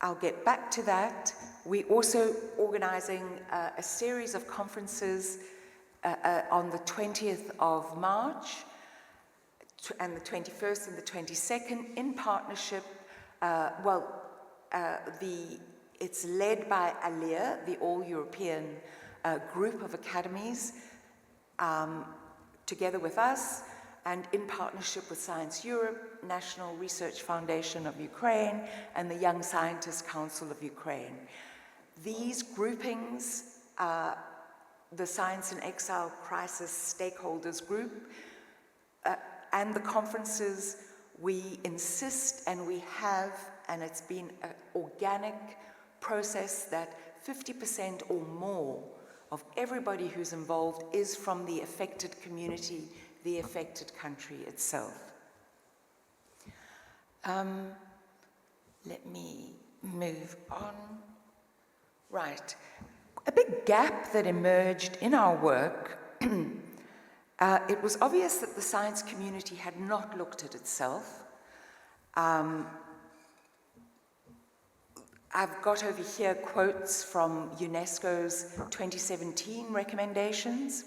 I'll get back to that. We're also organizing a series of conferences on the 20th of March and the 21st and the 22nd in partnership. It's led by ALIA, the All-European group of academies, together with us, and in partnership with Science Europe, National Research Foundation of Ukraine, and the Young Scientists Council of Ukraine. These groupings, the Science in Exile Crisis Stakeholders Group, and the conferences, we insist and we have, and it's been an organic process that 50% or more of everybody who's involved is from the affected community, the affected country itself. Let me move on. Right. A big gap that emerged in our work, it was obvious that the science community had not looked at itself, I've got over here quotes from UNESCO's 2017 recommendations.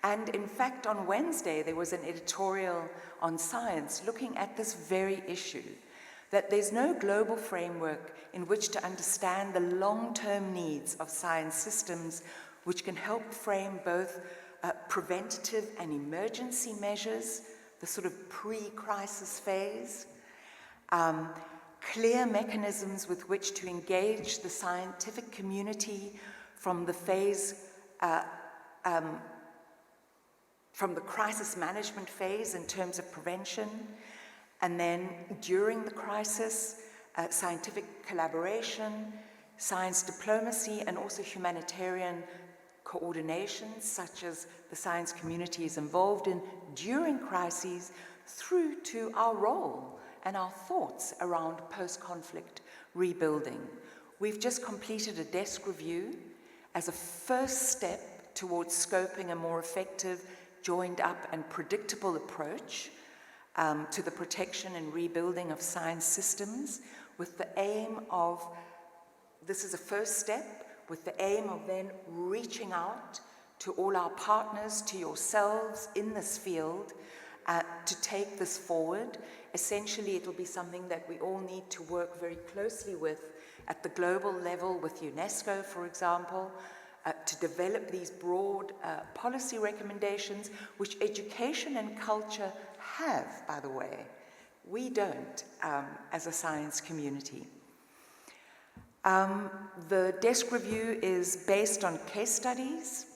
And in fact, on Wednesday, there was an editorial on Science looking at this very issue, that there's no global framework in which to understand the long-term needs of science systems, which can help frame both preventative and emergency measures, the sort of pre-crisis phase, clear mechanisms with which to engage the scientific community from the phase, from the crisis management phase in terms of prevention, and then during the crisis, scientific collaboration, science diplomacy, and also humanitarian coordination, such as the science community is involved in during crises, through to our role and our thoughts around post-conflict rebuilding. We've just completed a desk review as a first step towards scoping a more effective, joined up and predictable approach to the protection and rebuilding of science systems, with the aim of, this is a first step, with the aim of then reaching out to all our partners, to yourselves in this field, to take this forward. Essentially, it'll be something that we all need to work very closely with at the global level, with UNESCO, for example, to develop these broad policy recommendations, which education and culture have, by the way. We don't, as a science community. The desk review is based on case studies,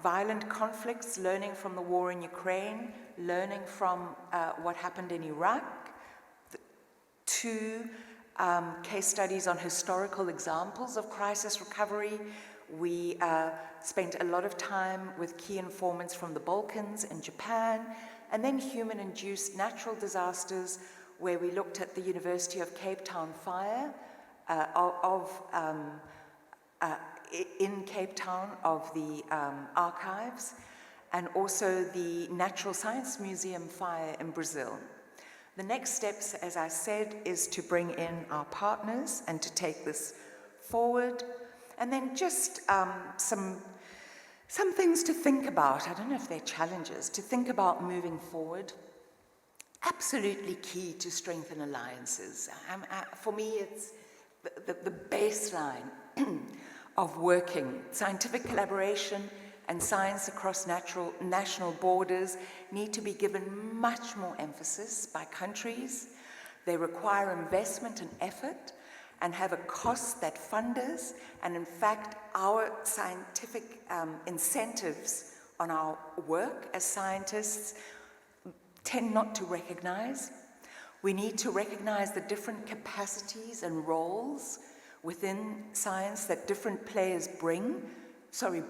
violent conflicts, learning from the war in Ukraine, learning from what happened in Iraq, two case studies on historical examples of crisis recovery. We spent a lot of time with key informants from the Balkans and Japan, and then human-induced natural disasters, where we looked at the University of Cape Town fire in Cape Town of the archives, and also the Natural Science Museum fire in Brazil. The next steps, as I said, is to bring in our partners and to take this forward. And then just some things to think about. I don't know if they're challenges, to think about moving forward. Absolutely key to strengthen alliances. For me, it's the baseline of working. Scientific collaboration and science across national borders need to be given much more emphasis by countries. They require investment and effort, and have a cost that funders, and in fact, our scientific incentives on our work as scientists tend not to recognize. We need to recognize the different capacities and roles within science that different players bring,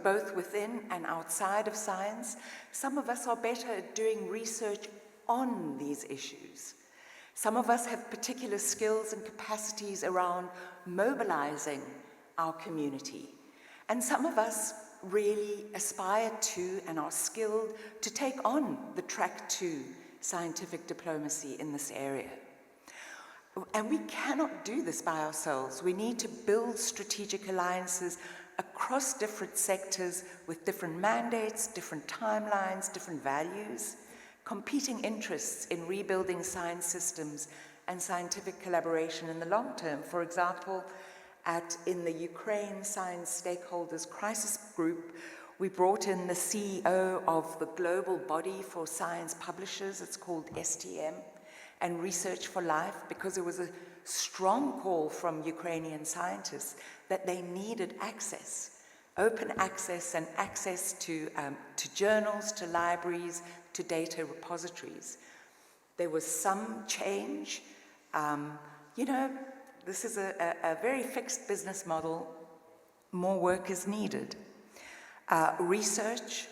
both within and outside of science. Some of us are better at doing research on these issues. Some of us have particular skills and capacities around mobilizing our community. And some of us really aspire to and are skilled to take on the track to scientific diplomacy in this area. And we cannot do this by ourselves. We need to build strategic alliances across different sectors with different mandates, different timelines, different values, competing interests in rebuilding science systems and scientific collaboration in the long term. For example, in the Ukraine Science Stakeholders Crisis Group, we brought in the CEO of the global body for science publishers, it's called STM, and Research for Life, because there was a strong call from Ukrainian scientists that they needed access, open access, and access to journals, to libraries, to data repositories. There was some change. This is a very fixed business model. More work is needed. Research,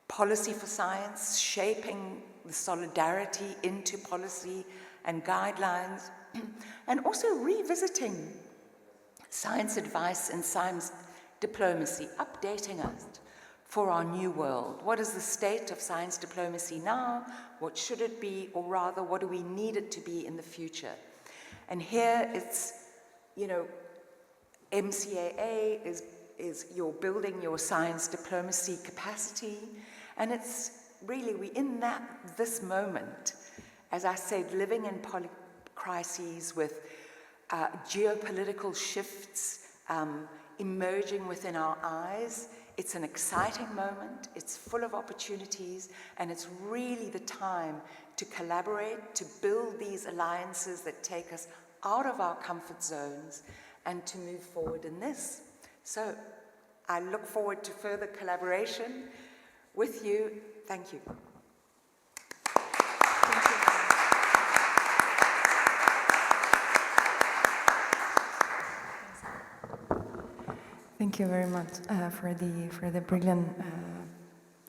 policy for science, shaping the solidarity into policy and guidelines, and also revisiting science advice and science diplomacy, updating us for our new world? What is the state of science diplomacy now? What should it be? Or rather, what do we need it to be in the future? And here it's, you know, MCAA is you're building your science diplomacy capacity, and it's really, we in this moment, as I said, living in crises with geopolitical shifts emerging within our eyes. It's an exciting moment, it's full of opportunities, and it's really the time to collaborate, to build these alliances that take us out of our comfort zones and to move forward in this. So I look forward to further collaboration with you. Thank you. Thank you very much for the brilliant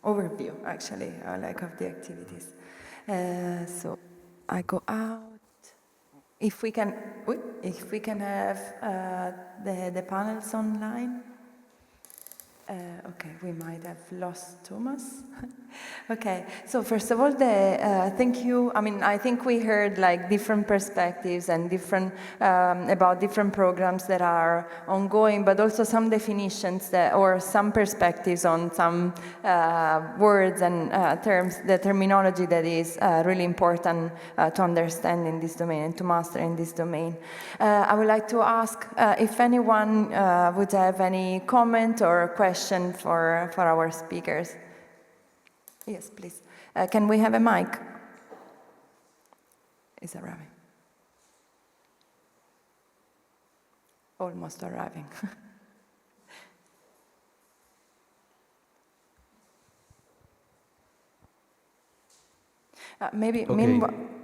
overview, actually, like of the activities. So I go out. If we can have the panels online. Okay, we might have lost Thomas. Okay, so first of all, thank you. I mean, I think we heard like different perspectives and different about different programs that are ongoing, but also some definitions or some perspectives on some words and terms, the terminology that is really important to understand in this domain and to master in this domain. I would like to ask if anyone would have any comment or question for our speakers. Yes, please. Can we have a mic? Is arriving. Almost arriving. Maybe. Okay.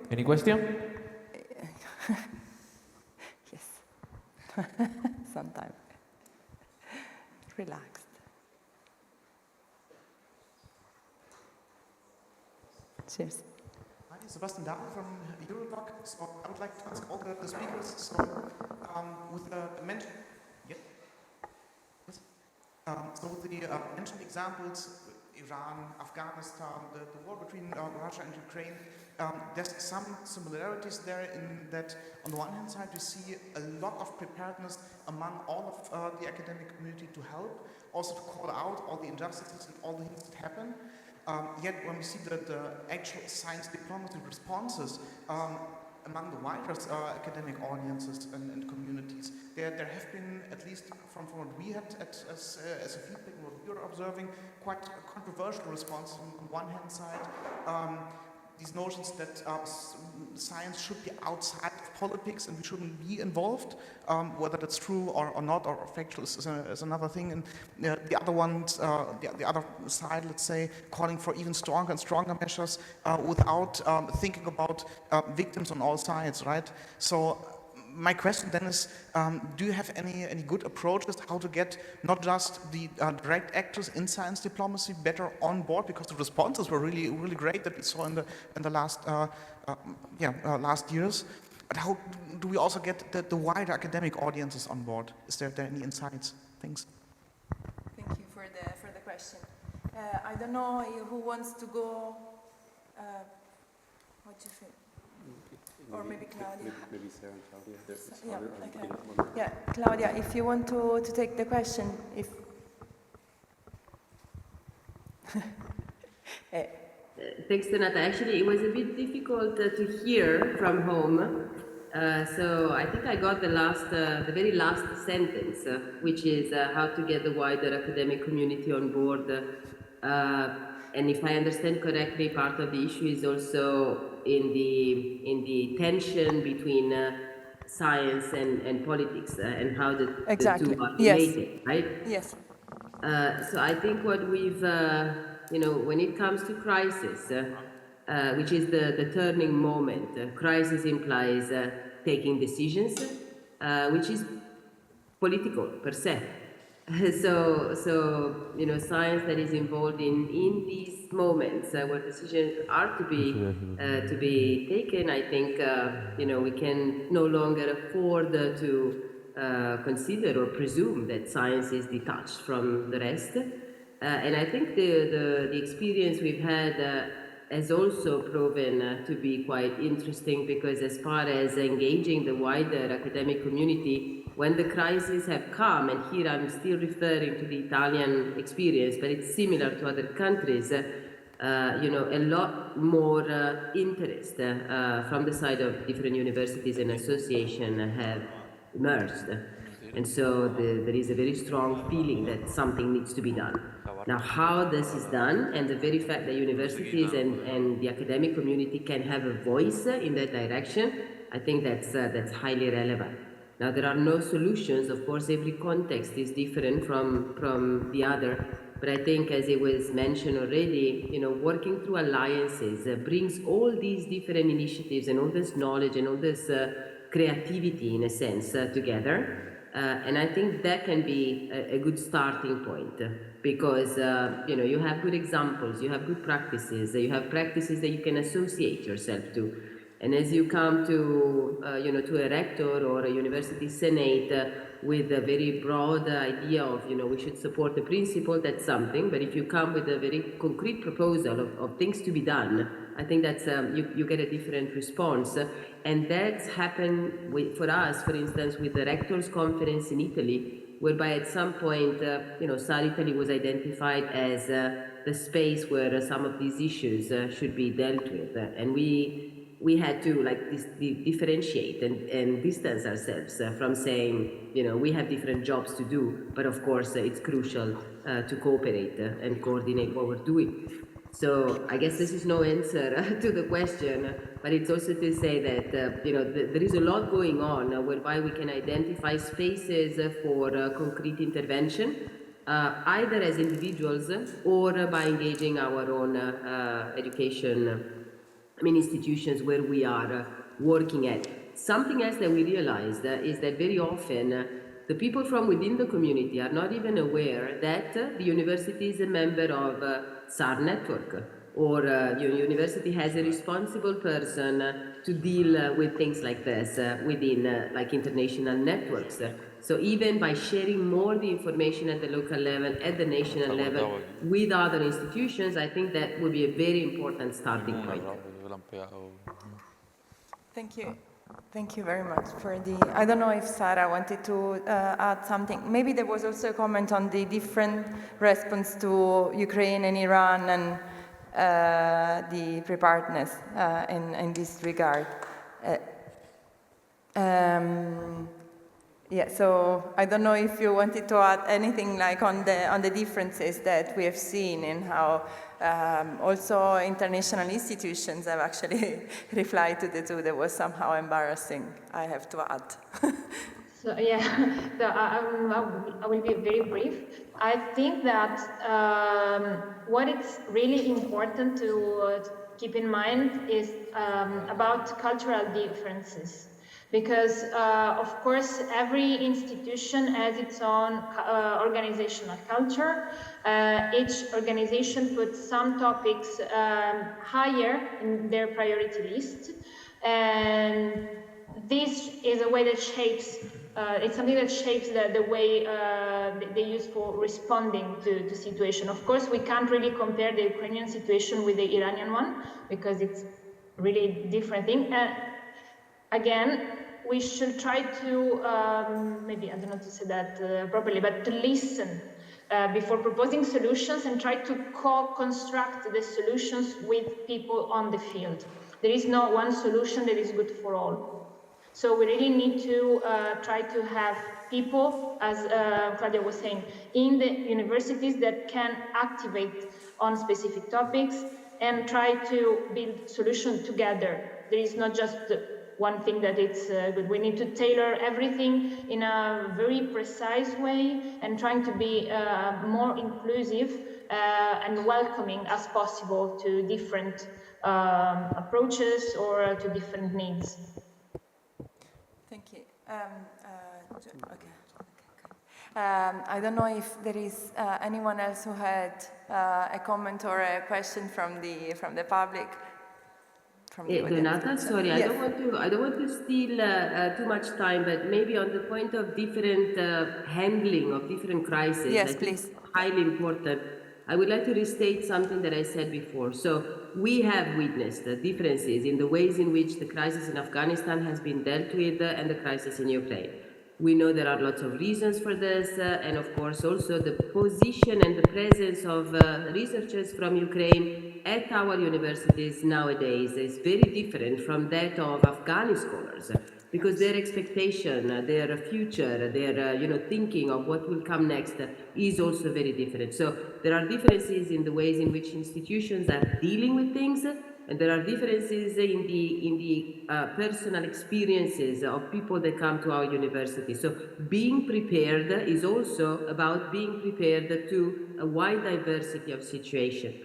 Any question? Yes. Sometimes. Relaxed. Cheers. Hi, Sebastian Dahl from Eurodoc. So I would like to ask all the speakers, so with the mention, yeah? Yes? So with the mentioned examples, Iran, Afghanistan, the war between Russia and Ukraine, there's some similarities there in that on the one hand side we see a lot of preparedness among all of the academic community to help, also to call out all the injustices and all the things that happen. Yet when we see the actual science diplomacy responses among the wider academic audiences and communities, there have been, at least from what we had as a feedback, what we were observing, quite a controversial response on one hand side. These notions that science should be outside of politics and we shouldn't be involved, whether that's true or not, or factual is another thing. And the other ones, the other side, let's say, calling for even stronger and stronger measures without thinking about victims on all sides, right? So my question then is, do you have any good approaches how to get not just the direct actors in science diplomacy better on board, because the responses were really great that we saw in the last last years, but how do we also get the wider academic audiences on board? Is there any insights? Thanks. Thank you for the question. I don't know who wants to go. What do you think? Or maybe Claudia. Maybe Sarah and Claudia. Yeah, okay. Yeah, Claudia, if you want to take the question, if. Thanks, Donata. Actually, it was a bit difficult to hear from home. So I think I got the very last sentence, which is how to get the wider academic community on board. And if I understand correctly, part of the issue is also in the tension between science and politics and how the two are related, right? Yes. So I think what we've, when it comes to crisis, which is the turning moment, crisis implies taking decisions, which is political per se. So science that is involved in these moments where decisions are to be taken, I think we can no longer afford to consider or presume that science is detached from the rest. And I think the experience we've had has also proven to be quite interesting, because as far as engaging the wider academic community, when the crises have come, and here I'm still referring to the Italian experience, but it's similar to other countries, a lot more interest from the side of different universities and associations have emerged. And so there is a very strong feeling that something needs to be done. Now, how this is done, and the very fact that universities and the academic community can have a voice in that direction, I think that's highly relevant. Now, there are no solutions. Of course, every context is different from the other. But I think, as it was mentioned already, working through alliances brings all these different initiatives and all this knowledge and all this creativity, in a sense, together. And I think that can be a good starting point, because you have good examples, you have good practices, you have practices that you can associate yourself to. And as you come to to a rector or a university senate with a very broad idea of we should support the principle, that's something. But if you come with a very concrete proposal of things to be done, I think that's you get a different response. And that's happened for us, for instance, with the Rectors' Conference in Italy, whereby at some point, South Italy was identified as the space where some of these issues should be dealt with. And we had to differentiate and distance ourselves from saying, we have different jobs to do, but of course it's crucial to cooperate and coordinate what we're doing. So I guess this is no answer to the question, but it's also to say that there is a lot going on whereby we can identify spaces for concrete intervention, either as individuals or by engaging our own education institutions where we are working at. Something else that we realized is that very often the people from within the community are not even aware that the university is a member of SAR network, or your university has a responsible person to deal with things like this within international networks. So even by sharing more the information at the local level, at the national level, with other institutions, I think that would be a very important starting point. Thank you. Thank you very much for the... I don't know if Sarah wanted to add something. Maybe there was also a comment on the different response to Ukraine and Iran and the preparedness in this regard. Yeah, so I don't know if you wanted to add anything on the differences that we have seen and how also international institutions have actually replied to the two. That was somehow embarrassing, I have to add. So yeah, so I will be very brief. I think that what is really important to keep in mind is about cultural differences. Because, of course, every institution has its own organizational culture. Each organization puts some topics higher in their priority list. And this is a way that shapes, it's something that shapes the way they use for responding to the situation. Of course, we can't really compare the Ukrainian situation with the Iranian one, because it's really different thing. Again, we should try to, maybe I don't know to say that properly, but to listen before proposing solutions and try to co-construct the solutions with people on the field. There is no one solution that is good for all. So we really need to try to have people, as Claudia was saying, in the universities that can activate on specific topics and try to build solutions together. There is not just one thing that it's good. We need to tailor everything in a very precise way and trying to be more inclusive and welcoming as possible to different approaches or to different needs. Thank you. I don't know if there is anyone else who had a comment or a question from the public. Donata, sorry, yes. I don't want to steal too much time, but maybe on the point of different handling of different crises, yes, I think please. it's highly important I would like to restate something that I said before. So we have witnessed the differences in the ways in which the crisis in Afghanistan has been dealt with and the crisis in Ukraine. We know there are lots of reasons for this, and of course also the position and the presence of researchers from Ukraine at our universities nowadays is very different from that of Afghani scholars, because their expectation, their future, their thinking of what will come next is also very different. So there are differences in the ways in which institutions are dealing with things, and there are differences in the personal experiences of people that come to our university. So being prepared is also about being prepared to a wide diversity of situations.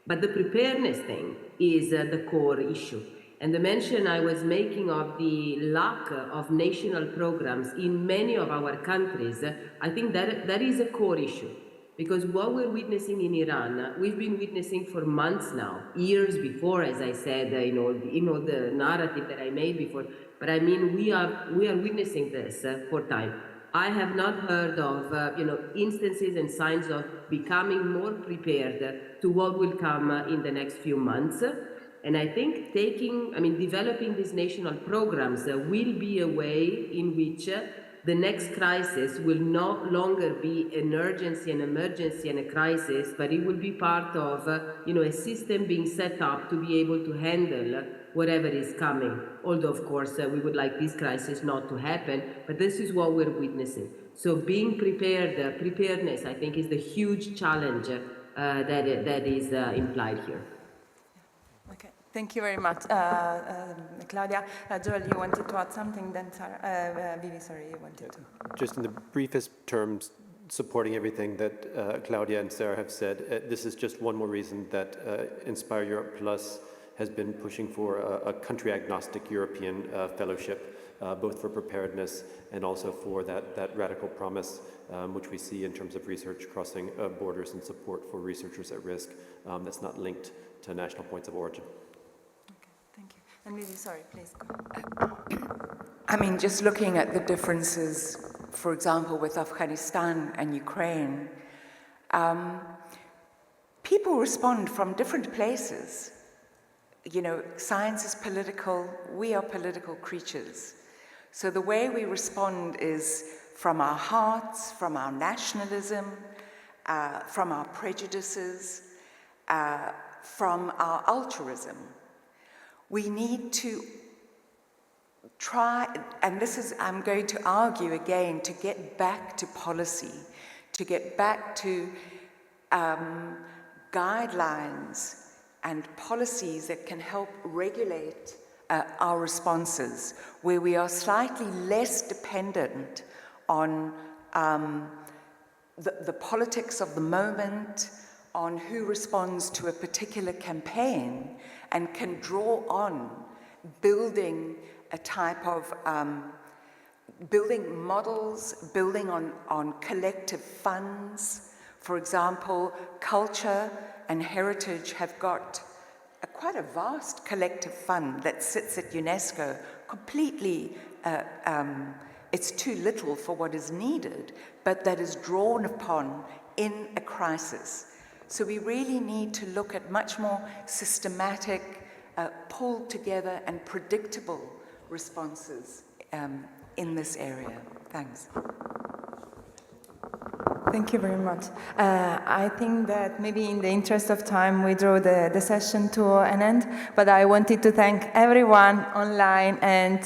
But the preparedness thing is the core issue. And the mention I was making of the lack of national programs in many of our countries, I think that is a core issue. Because what we're witnessing in Iran, we've been witnessing for months now, years before, as I said, in all the narrative that I made before. But I mean, we are witnessing this for time. I have not heard of instances and signs of becoming more prepared to what will come in the next few months. And I think developing these national programs will be a way in which the next crisis will no longer be an urgency, an emergency, and a crisis, but it will be part of a system being set up to be able to handle whatever is coming. Although, of course, we would like this crisis not to happen, but this is what we're witnessing. So being prepared, preparedness, I think, is the huge challenge that is implied here. Okay, thank you very much, Claudia. Joel, you wanted to add something, then Sarah, Vivi, sorry, you wanted to. Just in the briefest terms, supporting everything that Claudia and Sarah have said, this is just one more reason that Inspire Europe Plus has been pushing for a country-agnostic European fellowship, both for preparedness and also for that radical promise, which we see in terms of research crossing borders and support for researchers at risk that's not linked to national points of origin. Okay, thank you. And Vivi, sorry, please go. I mean, just looking at the differences, for example, with Afghanistan and Ukraine, people respond from different places. You know, science is political, we are political creatures. So the way we respond is from our hearts, from our nationalism, from our prejudices, from our altruism. We need to try, and this is, I'm going to argue again, to get back to policy, to get back to guidelines and policies that can help regulate our responses, where we are slightly less dependent on the politics of the moment, on who responds to a particular campaign, and can draw on building a type of building models, building on collective funds. For example, culture and heritage have got quite a vast collective fund that sits at UNESCO, completely, it's too little for what is needed, but that is drawn upon in a crisis. So we really need to look at much more systematic, pulled together and predictable responses in this area. Thanks. Thank you very much. I think that maybe in the interest of time, we draw the session to an end, but I wanted to thank everyone online and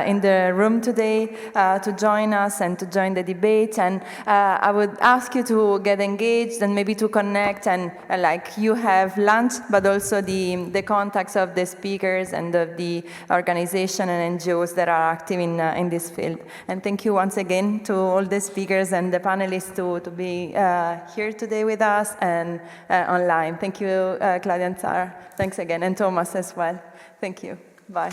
in the room today to join us and to join the debate. And I would ask you to get engaged and maybe to connect and like you have lunch, but also the contacts of the speakers and of the organization and NGOs that are active in this field. And thank you once again to all the speakers and the panelists to be here today with us and online. Thank you, Claudia and Sarah. Thanks again, and Thomas as well. Thank you. Bye.